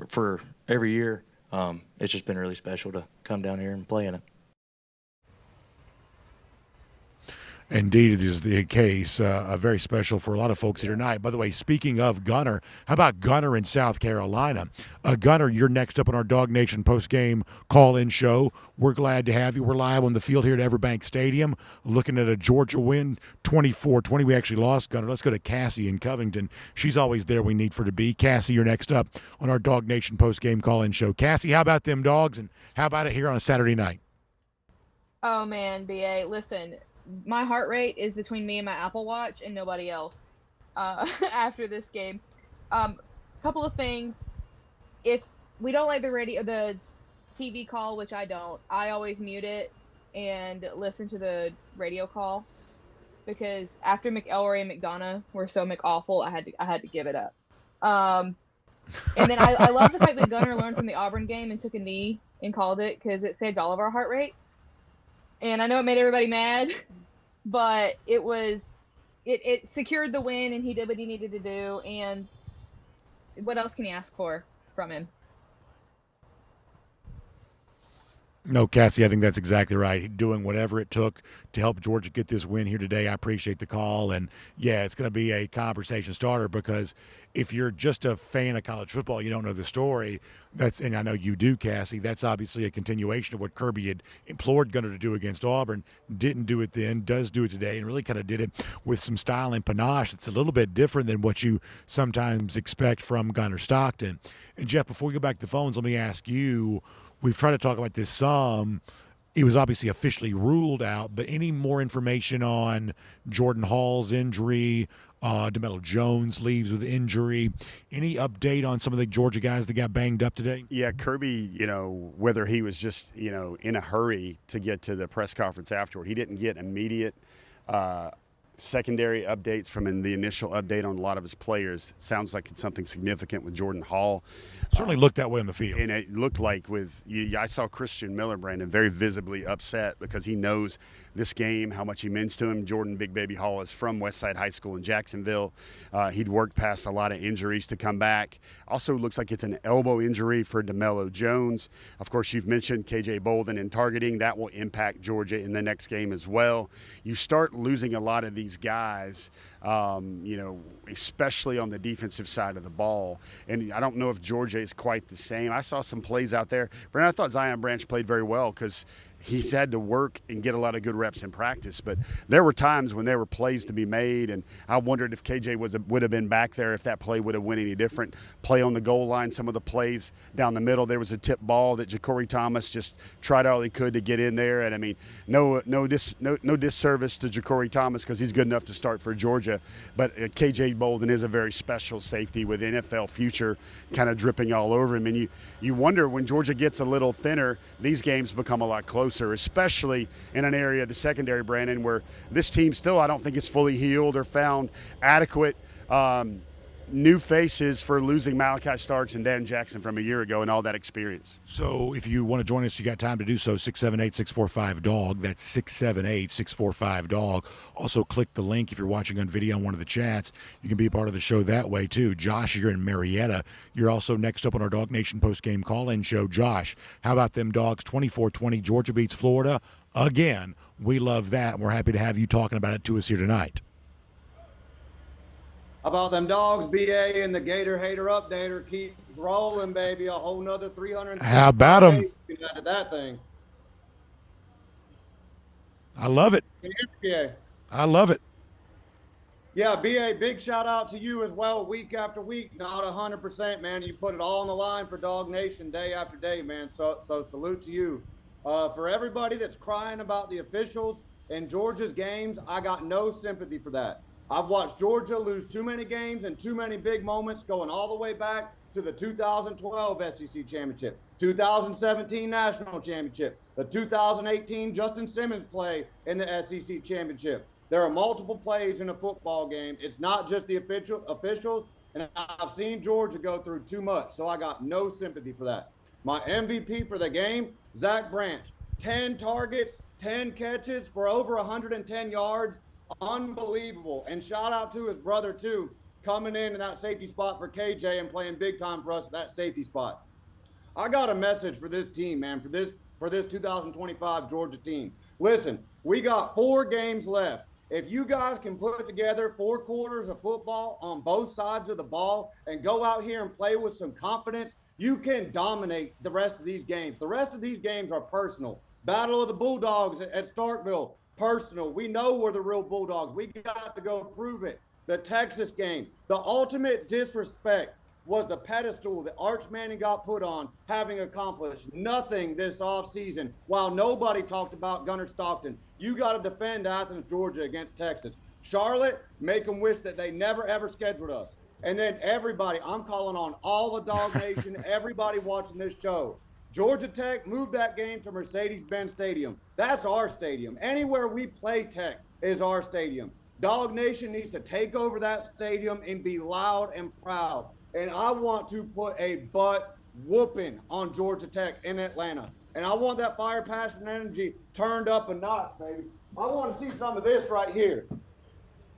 for every year, it's just been really special to come down here and play in it. Indeed, it is the case. Very special for a lot of folks here tonight. By the way, speaking of Gunner, how about Gunner in South Carolina? Gunner, you're next up on our DawgNation postgame call-in show. We're glad to have you. We're live on the field here at Everbank Stadium, looking at a Georgia win, 24-20. We actually lost, Gunner. Let's go to Cassie in Covington. She's always there we need for to be. Cassie, you're next up on our DawgNation postgame call-in show. Cassie, how about them Dogs, and how about it here on a Saturday night? Oh, man, BA, listen. My heart rate is between me and my Apple Watch and nobody else after this game. Couple of things. If we don't like the TV call, which I don't, I always mute it and listen to the radio call, because after McElroy and McDonough were so McAwful, I had to give it up. And then I love the fact that Gunner learned from the Auburn game and took a knee and called it, because it saved all of our heart rates. And I know it made everybody mad, but it secured the win, and he did what he needed to do. And what else can you ask for from him? No, Cassie, I think that's exactly right. Doing whatever it took to help Georgia get this win here today. I appreciate the call. And, yeah, it's going to be a conversation starter, because if you're just a fan of college football, you don't know the story. And I know you do, Cassie. That's obviously a continuation of what Kirby had implored Gunner to do against Auburn. Didn't do it then, does do it today, and really kind of did it with some style and panache. It's a little bit different than what you sometimes expect from Gunner Stockton. And, Jeff, before we go back to the phones, let me ask you, we've tried to talk about this some. It was obviously officially ruled out, but any more information on Jordan Hall's injury? DeMello Jones leaves with injury. Any update on some of the Georgia guys that got banged up today? Yeah, Kirby, whether he was just, in a hurry to get to the press conference afterward. He didn't get immediate secondary updates from the initial update on a lot of his players. It sounds like it's something significant with Jordan Hall. Certainly looked that way on the field. And it looked like I saw Christian Miller, Brandon, very visibly upset, because he knows this game, how much he means to him. Jordan Big Baby Hall is from Westside High School in Jacksonville. He'd worked past a lot of injuries to come back. Also looks like it's an elbow injury for DeMello Jones. Of course, you've mentioned KJ Bolden in targeting. That will impact Georgia in the next game as well. You start losing a lot of these guys, especially on the defensive side of the ball. And I don't know if Georgia is quite the same. I saw some plays out there. Brandon, I thought Zion Branch played very well, because he's had to work and get a lot of good reps in practice. But there were times when there were plays to be made, and I wondered if KJ would have been back there, if that play would have went any different. Play on the goal line, some of the plays down the middle. There was a tip ball that Ja'Cory Thomas just tried all he could to get in there. And, I mean, no disservice to Ja'Cory Thomas, because he's good enough to start for Georgia. But KJ Bolden is a very special safety with NFL future kind of dripping all over him. And you wonder, when Georgia gets a little thinner, these games become a lot closer, especially in an area of the secondary, Brandon, where this team still, I don't think, is fully healed or found adequate new faces for losing Malachi Starks and Dan Jackson from a year ago and all that experience. So if you want to join us, you got time to do so. 678-645-DAWG. That's 678-645-DAWG. Also, click the link if you're watching on video on one of the chats. You can be a part of the show that way, too. Josh, you're in Marietta. You're also next up on our DawgNation postgame call-in show. Josh, how about them Dogs? 24-20, Georgia beats Florida. Again, we love that, and we're happy to have you talking about it to us here tonight. How about them Dogs, BA, and the Gator Hater Updater keeps rolling, baby. A whole nother 300. How about them? Out of that thing. I love it. Can you hear me, BA? I love it. Yeah, BA, big shout out to you as well, week after week. Not 100%, man. You put it all on the line for Dawg Nation day after day, man. So salute to you. For everybody that's crying about the officials in Georgia's games, I got no sympathy for that. I've watched Georgia lose too many games and too many big moments going all the way back to the 2012 SEC Championship, 2017 National Championship, the 2018 Justin Simmons play in the SEC Championship. There are multiple plays in a football game. It's not just the officials, and I've seen Georgia go through too much, so I got no sympathy for that. My MVP for the game, Zach Branch, 10 targets, 10 catches for over 110 yards. Unbelievable. And shout out to his brother, too, coming in that safety spot for KJ and playing big time for us at that safety spot. I got a message for this team, man, for this 2025 Georgia team. Listen, we got 4 games left. If you guys can put together 4 quarters of football on both sides of the ball and go out here and play with some confidence, you can dominate the rest of these games. The rest of these games are personal. Battle of the Bulldogs at Starkville, personal. We know we're the real Bulldogs. We got to go prove it. The Texas game, the ultimate disrespect was the pedestal that Arch Manning got put on, having accomplished nothing this offseason while nobody talked about Gunner Stockton. You got to defend Athens, Georgia against Texas. Charlotte, make them wish that they never, ever scheduled us. And then everybody, I'm calling on all the Dawg Nation, everybody watching this show. Georgia Tech moved that game to Mercedes-Benz Stadium. That's our stadium. Anywhere we play Tech is our stadium. Dawg Nation needs to take over that stadium and be loud and proud. And I want to put a butt whooping on Georgia Tech in Atlanta. And I want that fire, passion, and energy turned up a notch, baby. I want to see some of this right here.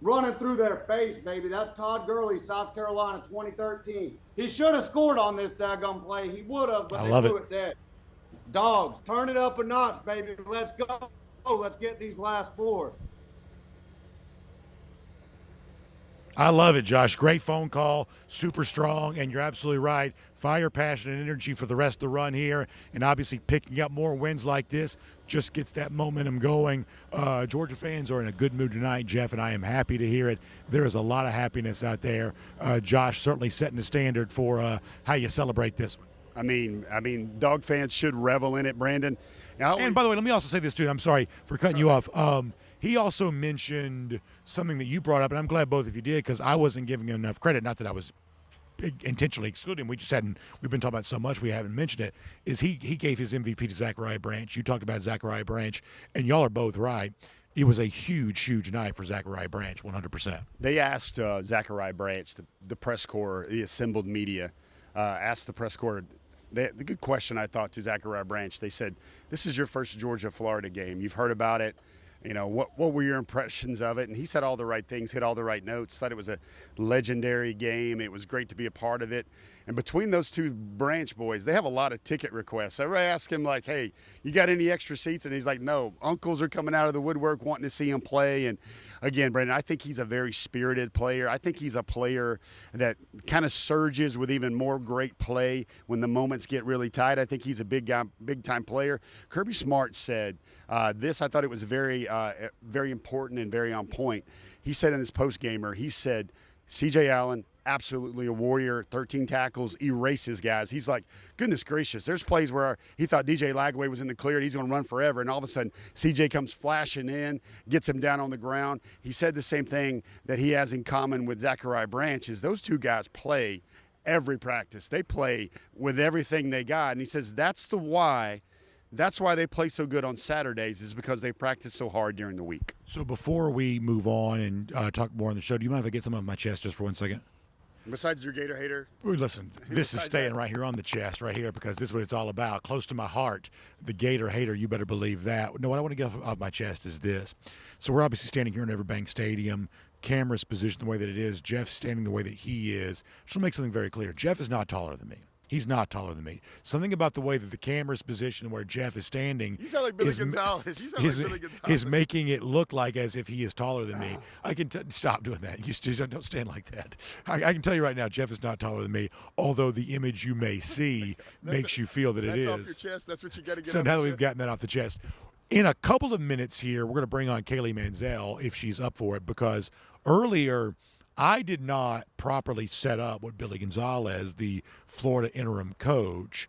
Running through their face, baby. That's Todd Gurley, South Carolina, 2013. He should have scored on this daggone play. He would have, but they threw it dead. Dogs, turn it up a notch, baby. Let's go. Let's get these last 4. I love it, Josh. Great phone call, super strong, and you're absolutely right. Fire, passion, and energy for the rest of the run here, and obviously picking up more wins like this just gets that momentum going. Georgia fans are in a good mood tonight, Jeff, and I am happy to hear it. There is a lot of happiness out there. Josh certainly setting the standard for how you celebrate this one. I mean, Dog fans should revel in it, Brandon. And by the way, let me also say this, dude. I'm sorry for cutting you off. He also mentioned something that you brought up, and I'm glad both of you did because I wasn't giving him enough credit. Not that I was intentionally excluding him. We've been talking about so much we haven't mentioned it. Is he gave his MVP to Zachariah Branch. You talked about Zachariah Branch, and y'all are both right. It was a huge, huge night for Zachariah Branch, 100%. They asked Zachariah Branch, the press corps, the assembled media, asked the press corps the good question I thought to Zachariah Branch. They said, this is your first Georgia-Florida game. You've heard about it. You know, what were your impressions of it? And he said all the right things, hit all the right notes, thought it was a legendary game. It was great to be a part of it. And between those two Branch boys, they have a lot of ticket requests. Everybody asked him, like, hey, you got any extra seats? And he's like, no, uncles are coming out of the woodwork wanting to see him play. And, again, Brandon, I think he's a very spirited player. I think he's a player that kind of surges with even more great play when the moments get really tight. I think he's a big-time player. Kirby Smart said this. I thought it was very, very important and very on point. He said in his post-gamer, he said, C.J. Allen, absolutely a warrior, 13 tackles, erases guys. He's like, goodness gracious, there's plays where he thought DJ Lagway was in the clear and he's going to run forever, and all of a sudden CJ comes flashing in, gets him down on the ground. He said the same thing that he has in common with Zachariah Branch is those two guys play every practice. They play with everything they got, and he says that's why they play so good on Saturdays is because they practice so hard during the week. So before we move on and talk more on the show, do you mind if I get some off my chest just for 1 second? Besides your Gator hater? Listen, this is staying right here on the chest, right here, because this is what it's all about. Close to my heart, the Gator hater, you better believe that. No, what I want to get off my chest is this. So we're obviously standing here in Everbank Stadium. Camera's positioned the way that it is. Jeff's standing the way that he is. Just want to make something very clear. Jeff is not taller than me. He's not taller than me. Something about the way that the camera's positioned where Jeff is standing You sound like Billy Gonzales. You sound like Billy Gonzales. is making it look like as if he is taller than me. I can stop doing that. You still don't stand like that. I can tell you right now, Jeff is not taller than me, although the image you may see makes you feel that it is. That's off your chest. That's what you got to get So off now that your we've chest. gotten that off the chest, in a couple of minutes here, we're going to bring on Kaylee Mansell if she's up for it, because earlier I did not properly set up what Billy Gonzales, the Florida interim coach,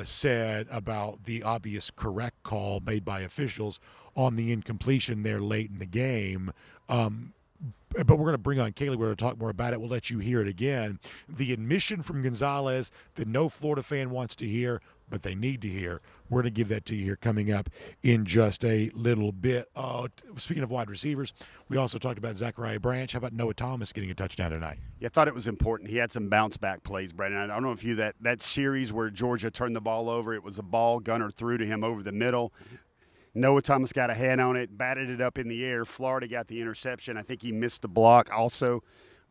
said about the obvious correct call made by officials on the incompletion there late in the game. But we're going to bring on Kaylee. We're going to talk more about it. We'll let you hear it again. The admission from Gonzales that no Florida fan wants to hear, but they need to hear. We're going to give that to you here coming up in just a little bit. Speaking of wide receivers, we also talked about Zachariah Branch. How about Noah Thomas getting a touchdown tonight? Yeah, I thought it was important. He had some bounce-back plays, Brandon. I don't know if you that series where Georgia turned the ball over, it was a ball Gunner threw to him over the middle. Noah Thomas got a hand on it, batted it up in the air. Florida got the interception. I think he missed the block also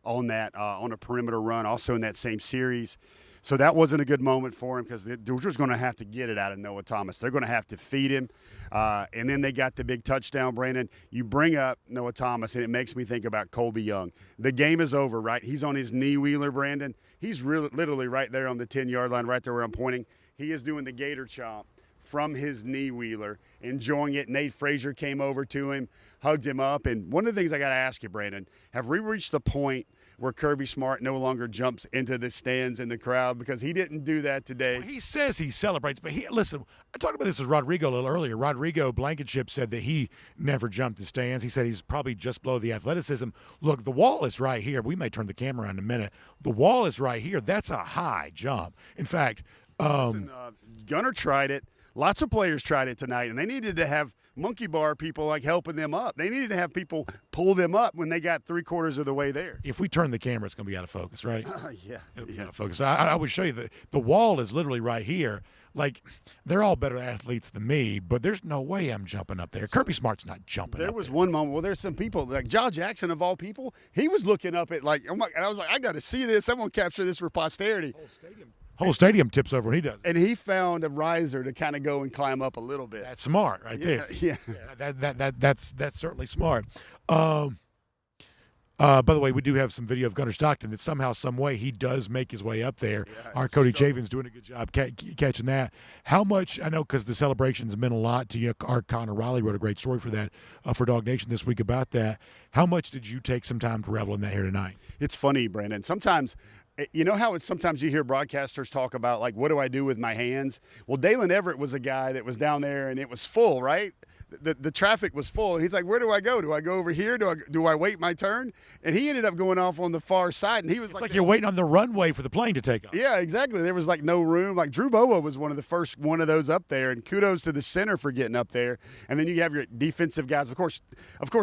on that on a perimeter run, also in that same series. So that wasn't a good moment for him because Georgia's going to have to get it out of Noah Thomas. They're going to have to feed him. And then they got the big touchdown, Brandon. You bring up Noah Thomas, and it makes me think about Colby Young. The game is over, right? He's on his knee wheeler, Brandon. He's literally right there on the 10-yard line, right there where I'm pointing. He is doing the gator chomp from his knee wheeler, enjoying it. Nate Frazier came over to him, hugged him up. And one of the things I got to ask you, Brandon, have we reached the point where Kirby Smart no longer jumps into the stands in the crowd? Because he didn't do that today. Well, he says he celebrates, but listen, I talked about this with Rodrigo a little earlier. Rodrigo Blankenship said that he never jumped the stands. He said he's probably just below the athleticism. Look, the wall is right here. We may turn the camera on in a minute. The wall is right here. That's a high jump. In fact, Gunner tried it. Lots of players tried it tonight, and they needed to have monkey bar people like helping them up. They needed to have people pull them up when they got 3/4 of the way there. If we turn the camera, it's going to be out of focus, right? Yeah. It'll be out of focus. I would show you the wall is literally right here. Like, they're all better athletes than me, but there's no way I'm jumping up there. Kirby Smart's not jumping There up was there. one moment, well, there's some people, like John Jackson of all people, he was looking up at like, oh my, and I was like, I got to see this. I'm going to capture this for posterity. Whole stadium tips over when he does it. And he found a riser to kind of go and climb up a little bit. That's smart right there. Yeah. That's certainly smart. By the way, we do have some video of Gunner Stockton that somehow, some way, he does make his way up there. Yeah, Our Cody Chavin's doing a good job catching that. How much, I know because the celebrations meant a lot to you. Our Connor Raleigh wrote a great story for that, for DawgNation this week about that. How much did you take some time to revel in that here tonight? It's funny, Brandon. Sometimes, you know how sometimes you hear broadcasters talk about, like, what do I do with my hands? Well, Dalen Everett was a guy that was down there, and it was full, right? The traffic was full, and he's like, where do I go? Do I go over here? Do I wait my turn? And he ended up going off on the far side, and he was It's like you're waiting on the runway for the plane to take off. Yeah, exactly. There was like no room. Like Drew Boa was one of the first one of those up there, and kudos to the center for getting up there. And then you have your defensive guys. Of course,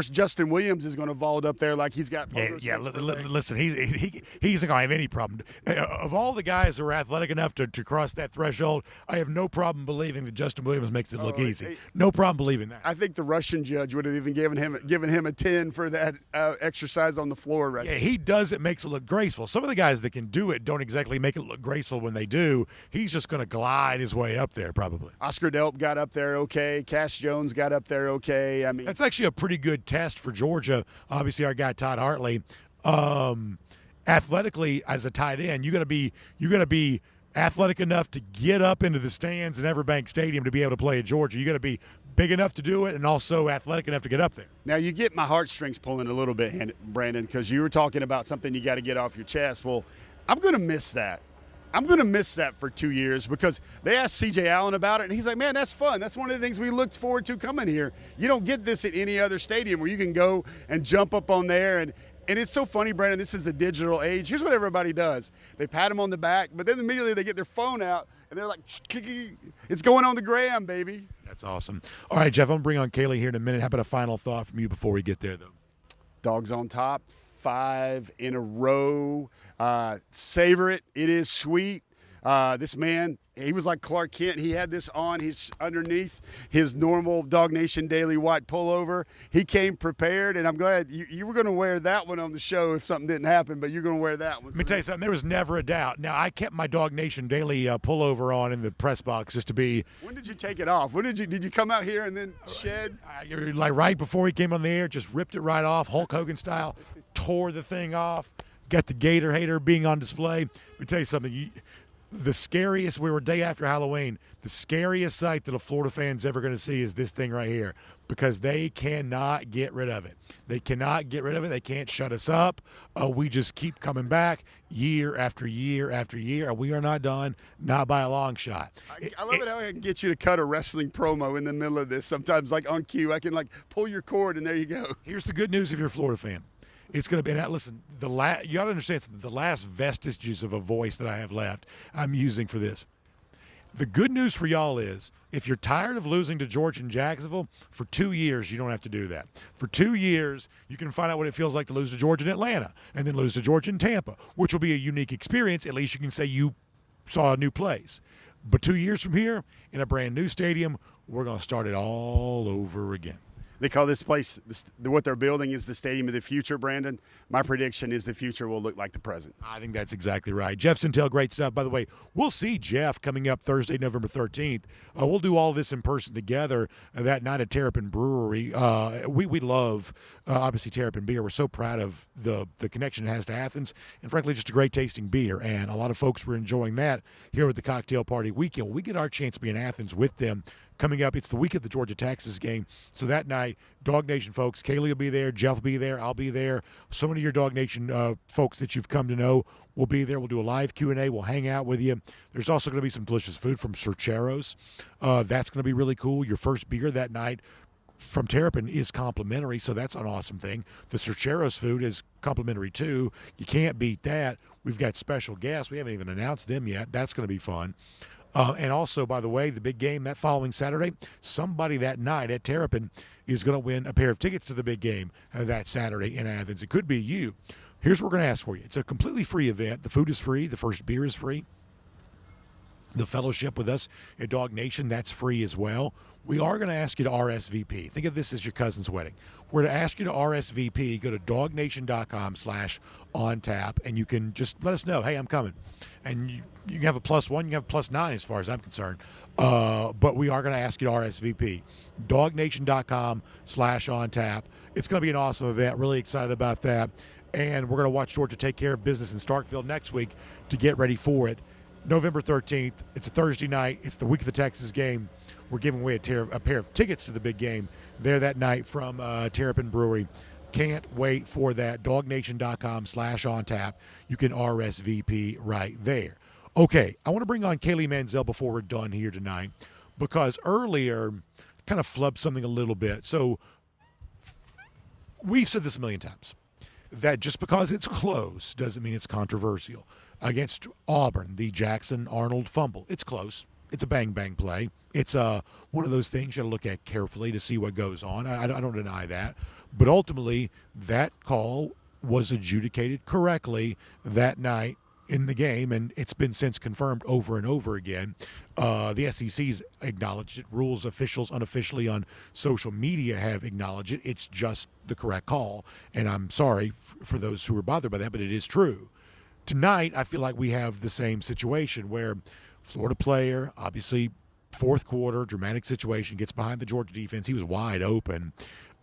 Justin Williams is going to vault up there like he's got. Listen, he's not going to have any problem. Of all the guys who are athletic enough to cross that threshold, I have no problem believing that Justin Williams makes it look easy. No problem believing that. I think the Russian judge would have even given him a 10 for that exercise on the floor right Yeah, he does it, makes it look graceful. Some of the guys that can do it don't exactly make it look graceful when they do. He's just going to glide his way up there probably. Oscar Delp got up there okay. Cash Jones got up there okay. I mean, that's actually a pretty good test for Georgia. Obviously, our guy Todd Hartley, athletically as a tight end, you're going to be athletic enough to get up into the stands in Everbank Stadium to be able to play at Georgia. You got to be big enough to do it and also athletic enough to get up there. Now, you get my heartstrings pulling a little bit, Brandon, because you were talking about something you got to get off your chest. Well, I'm going to miss that. I'm going to miss that for 2 years because they asked C.J. Allen about it, and he's like, man, that's fun. That's one of the things we looked forward to coming here. You don't get this at any other stadium where you can go and jump up on there. And it's so funny, Brandon, this is a digital age. Here's what everybody does. They pat them on the back, but then immediately they get their phone out, and they're like, it's going on the gram, baby. That's awesome. All right, Jeff, I'm going to bring on Kaylee here in a minute. How about a final thought from you before we get there, though? Dogs on top. 5 in a row. Savor it. It is sweet. This man, he was like Clark Kent. He had this on. He's underneath his normal DawgNation Daily white pullover. He came prepared, and I'm glad you were going to wear that one on the show if something didn't happen, but you're going to wear that one. Let me tell you something. There was never a doubt. Now, I kept my DawgNation Daily pullover on in the press box just to be. When did you take it off? Did you come out here and then shed? Like right before he came on the air, just ripped it right off, Hulk Hogan style, tore the thing off, got the Gator hater being on display. Let me tell you something. The scariest, we were day after Halloween, the scariest sight that a Florida fan's ever going to see is this thing right here, because they cannot get rid of it. They cannot get rid of it. They can't shut us up. We just keep coming back year after year after year, and we are not done, not by a long shot. I love it how I can get you to cut a wrestling promo in the middle of this. Sometimes, like on cue, I can like pull your cord, and there you go. Here's the good news if you're a Florida fan. It's going to be, listen, you got to understand something. The last vestiges of a voice that I have left, I'm using for this. The good news for y'all is if you're tired of losing to Georgia and Jacksonville, for 2 years, you don't have to do that. For 2 years, you can find out what it feels like to lose to Georgia and Atlanta and then lose to Georgia and Tampa, which will be a unique experience. At least you can say you saw a new place. But 2 years from here, in a brand new stadium, we're going to start it all over again. They call this place, what they're building is the stadium of the future, Brandon. My prediction is the future will look like the present. I think that's exactly right. Jeff Sentell, great stuff. By the way, we'll see Jeff coming up Thursday, November 13th. We'll do all this in person together that night at Terrapin Brewery. We love, obviously, Terrapin beer. We're so proud of the connection it has to Athens, and frankly, just a great tasting beer. And a lot of folks were enjoying that here at the Cocktail Party Weekend. We get our chance to be in Athens with them. Coming up, it's the week of the Georgia-Texas game. So that night, DawgNation folks, Kaylee will be there, Jeff will be there, I'll be there. So many of your DawgNation folks that you've come to know will be there. We'll do a live Q&A. We'll hang out with you. There's also going to be some delicious food from Cercheros. That's going to be really cool. Your first beer that night from Terrapin is complimentary, so that's an awesome thing. The Cercheros food is complimentary, too. You can't beat that. We've got special guests. We haven't even announced them yet. That's going to be fun. And also, by the way, the big game that following Saturday, somebody that night at Terrapin is going to win a pair of tickets to the big game that Saturday in Athens. It could be you. Here's what we're going to ask for you. It's a completely free event. The food is free. The first beer is free. The fellowship with us at DawgNation, that's free as well. We are going to ask you to RSVP. Think of this as your cousin's wedding. We're to ask you to RSVP. Go to DawgNation.com/on-tap, and you can just let us know, hey, I'm coming. And you can have a +1, you can have a +9 as far as I'm concerned. But we are going to ask you to RSVP. DawgNation.com/on-tap. It's going to be an awesome event. Really excited about that. And we're going to watch Georgia take care of business in Starkville next week to get ready for it. November 13th. It's a Thursday night. It's the week of the Texas game. We're giving away a pair of tickets to the big game there that night from Terrapin Brewery. Can't wait for that. DawgNation.com/on-tap. You can RSVP right there. Okay, I want to bring on Kaylee Mansell before we're done here tonight because earlier kind of flubbed something a little bit. So we've said this a million times, that just because it's close doesn't mean it's controversial. Against Auburn, the Jackson-Arnold fumble, it's close. It's a bang-bang play. It's one of those things you got to look at carefully to see what goes on. I don't deny that. But ultimately, that call was adjudicated correctly that night in the game, and it's been since confirmed over and over again. The SEC's acknowledged it. Rules officials unofficially on social media have acknowledged it. It's just the correct call, and I'm sorry for those who are bothered by that, but it is true. Tonight, I feel like we have the same situation where Florida player, obviously fourth quarter, dramatic situation, gets behind the Georgia defense. He was wide open.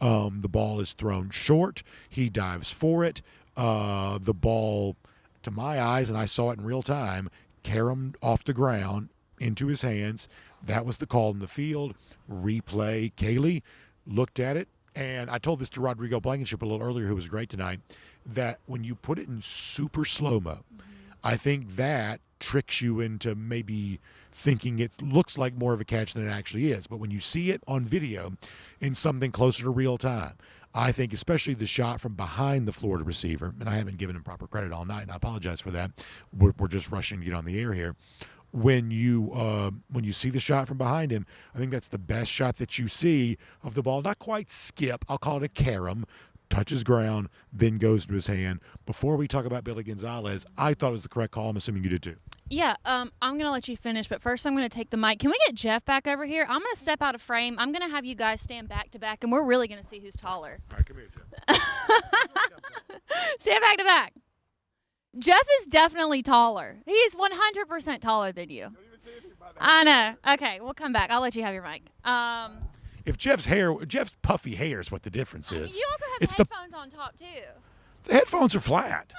The ball is thrown short. He dives for it. The ball, to my eyes, and I saw it in real time, caromed off the ground into his hands. That was the call in the field. Replay. Kaylee looked at it. And I told this to Rodrigo Blankenship a little earlier, who was great tonight, that when you put it in super slow-mo, I think that tricks you into maybe thinking it looks like more of a catch than it actually is. But when you see it on video in something closer to real time, I think especially the shot from behind the Florida receiver, and I haven't given him proper credit all night, and I apologize for that. We're just rushing to get on the air here. When you see the shot from behind him, I think that's the best shot that you see of the ball. Not quite skip. I'll call it a carom. touches ground, then goes to his hand. Before we talk about Billy Gonzales, I thought it was the correct call. I'm assuming you did too. Yeah, I'm going to let you finish, but first I'm going to take the mic. Can we get Jeff back over here? I'm going to step out of frame. I'm going to have you guys stand back to back, and we're really going to see who's taller. All right, come here, Jeff. Stand back to back. Jeff is definitely taller. He's 100% taller than you. I know. Okay, we'll come back. I'll let you have your mic. If Jeff's puffy hair is what the difference is. You also have headphones on top, too. The headphones are flat.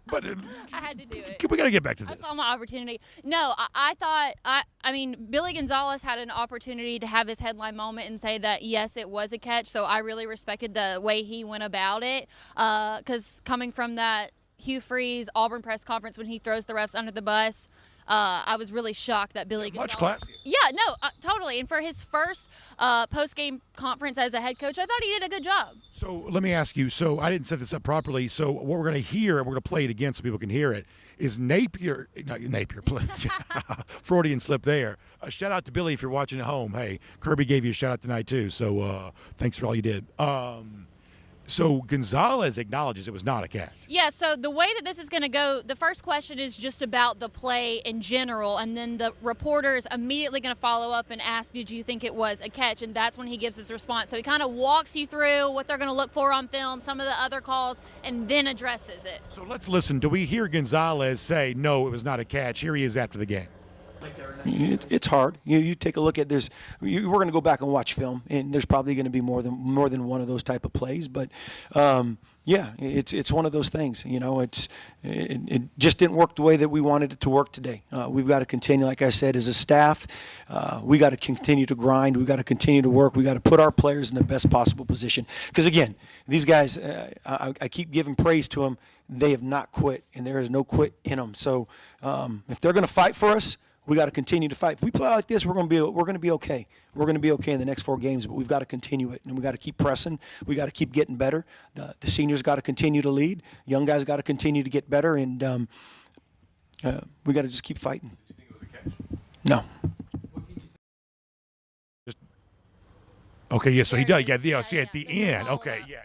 But I had to do it. We got to get back to I this. saw my opportunity. No, I mean, Billy Gonzales had an opportunity to have his headline moment and say that, yes, it was a catch. So I really respected the way he went about it. Because coming from that Hugh Freeze Auburn press conference when he throws the refs under the bus, I was really shocked that Billy Gonzales. Much classier. Yeah, no, totally. And for his first post-game conference as a head coach, I thought he did a good job. So let me ask you. So I didn't set this up properly. So what we're going to hear, and we're going to play it again so people can hear it, is Napier, Freudian slip there. A shout out to Billy if you're watching at home. Hey, Kirby gave you a shout out tonight too. So thanks for all you did. So Gonzales acknowledges it was not a catch. Yeah, so the way that this is going to go, the first question is just about the play in general, and then the reporter is immediately going to follow up and ask, did you think it was a catch? And that's when he gives his response. So he kind of walks you through what they're going to look for on film, some of the other calls, and then addresses it. So let's listen. Do we hear Gonzales say, no, it was not a catch? Here he is after the game. It's hard. You take a look at we're going to go back and watch film, and there's probably going to be more than one of those type of plays. But yeah, it's one of those things. It just didn't work the way that we wanted it to work today. We've got to continue, like I said, as a staff. We got to continue to grind. We got to continue to work. We got to put our players in the best possible position. Because again, these guys, I keep giving praise to them. They have not quit, and there is no quit in them. So if they're going to fight for us, we got to continue to fight. If we play like this, we're going to be okay. We're going to be okay in the next 4 games, but we've got to continue it, and we got to keep pressing. We got to keep getting better. The seniors got to continue to lead. Young guys got to continue to get better, and we got to just keep fighting. Do you think it was a catch? No. Okay, yeah. So he does. Yeah. See, at the end. Okay, yeah.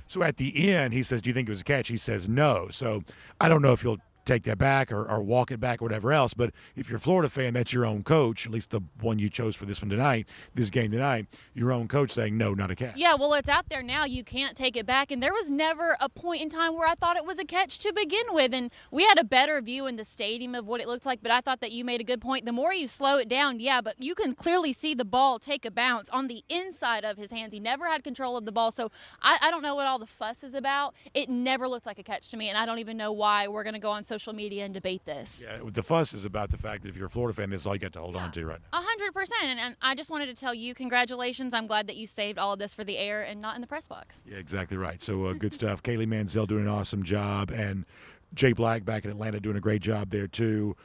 So at the end, he says, "Do you think it was a catch?" He says, "No." So I don't know if he'll take that back or walk it back or whatever else. But if you're a Florida fan, that's your own coach, at least the one you chose for this game tonight, your own coach saying, no, not a catch. Yeah, well, it's out there now. You can't take it back. And there was never a point in time where I thought it was a catch to begin with. And we had a better view in the stadium of what it looked like. But I thought that you made a good point. The more you slow it down, yeah, but you can clearly see the ball take a bounce on the inside of his hands. He never had control of the ball. So I don't know what all the fuss is about. It never looked like a catch to me. And I don't even know why we're going to go on social media and debate this. Yeah, the fuss is about the fact that if you're a Florida fan, this is all you got to hold on to right now. 100%. And I just wanted to tell you, congratulations. I'm glad that you saved all of this for the air and not in the press box. Yeah, exactly right. So good stuff. Kaylee Mansell doing an awesome job, and Jay Black back in Atlanta doing a great job there too.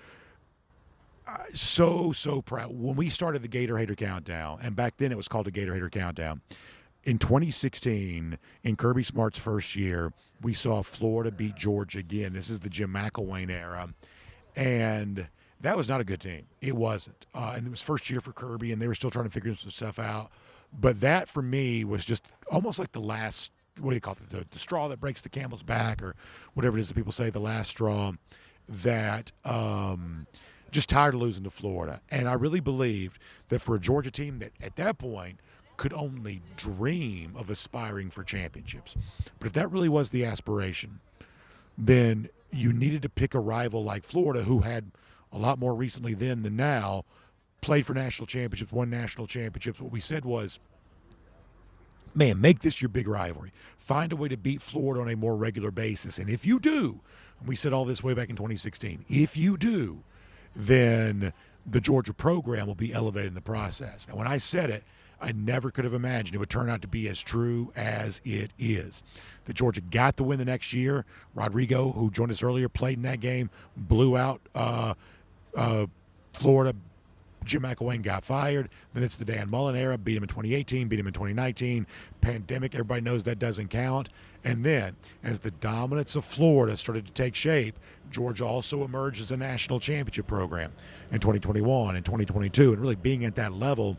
So proud. When we started the Gator Hater Countdown, and back then it was called the Gator Hater Countdown, in 2016, in Kirby Smart's first year, we saw Florida beat Georgia again. This is the Jim McElwain era. And that was not a good team. It wasn't. And it was first year for Kirby, and they were still trying to figure some stuff out. But that, for me, was just almost like the last, what do you call it, the straw that breaks the camel's back, or whatever it is that people say, the last straw, that just tired of losing to Florida. And I really believed that for a Georgia team that at that point could only dream of aspiring for championships. But if that really was the aspiration, then you needed to pick a rival like Florida, who had a lot more recently then than now, played for national championships, won national championships. What we said was, man, make this your big rivalry. Find a way to beat Florida on a more regular basis. And if you do, and we said all this way back in 2016, if you do, then the Georgia program will be elevated in the process. And when I said it, I never could have imagined it would turn out to be as true as it is. That Georgia got the win the next year. Rodrigo, who joined us earlier, played in that game, blew out Florida. Jim McElwain got fired. Then it's the Dan Mullen era. Beat him in 2018, beat him in 2019. Pandemic, everybody knows that doesn't count. And then, as the dominance of Florida started to take shape, Georgia also emerged as a national championship program in 2021 and 2022, and really being at that level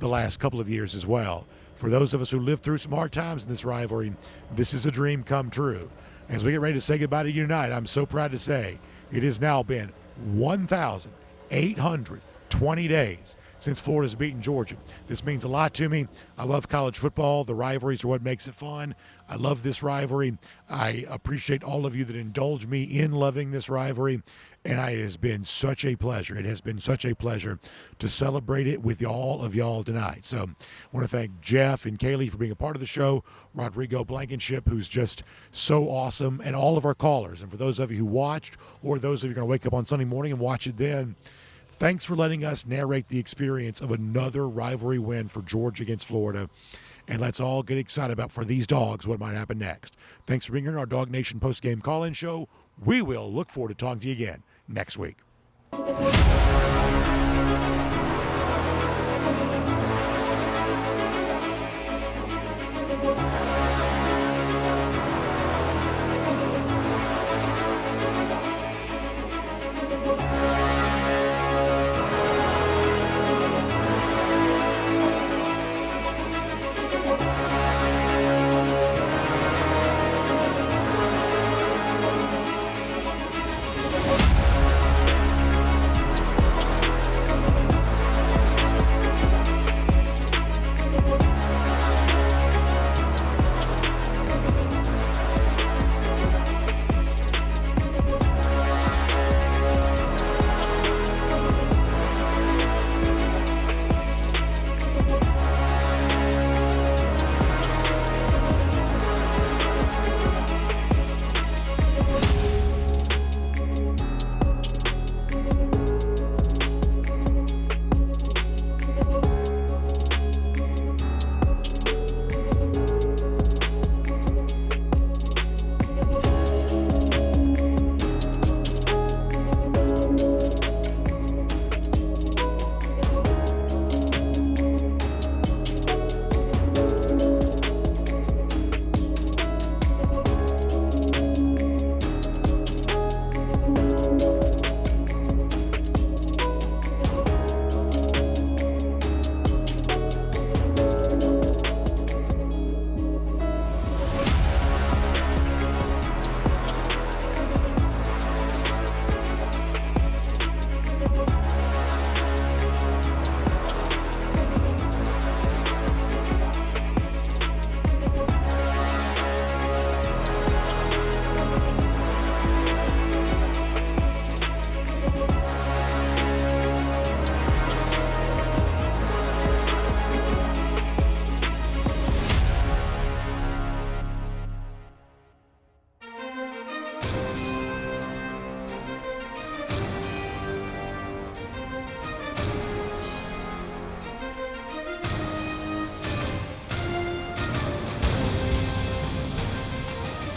the last couple of years as well. for those of us who lived through some hard times in this rivalry, this is a dream come true. As we get ready to say goodbye to you tonight, I'm so proud to say it has now been 1,820 days since Florida's beaten Georgia. This means a lot to me. I love college football. The rivalries are what makes it fun. I love this rivalry. I appreciate all of you that indulge me in loving this rivalry. And it has been such a pleasure. It has been such a pleasure to celebrate it with all of y'all tonight. So I want to thank Jeff and Kaylee for being a part of the show, Rodrigo Blankenship, who's just so awesome, and all of our callers. And for those of you who watched, or those of you who are going to wake up on Sunday morning and watch it then, thanks for letting us narrate the experience of another rivalry win for Georgia against Florida. And let's all get excited about, for these Dogs, what might happen next. Thanks for being here in our Dawg Nation postgame call-in show. We will look forward to talking to you again next week.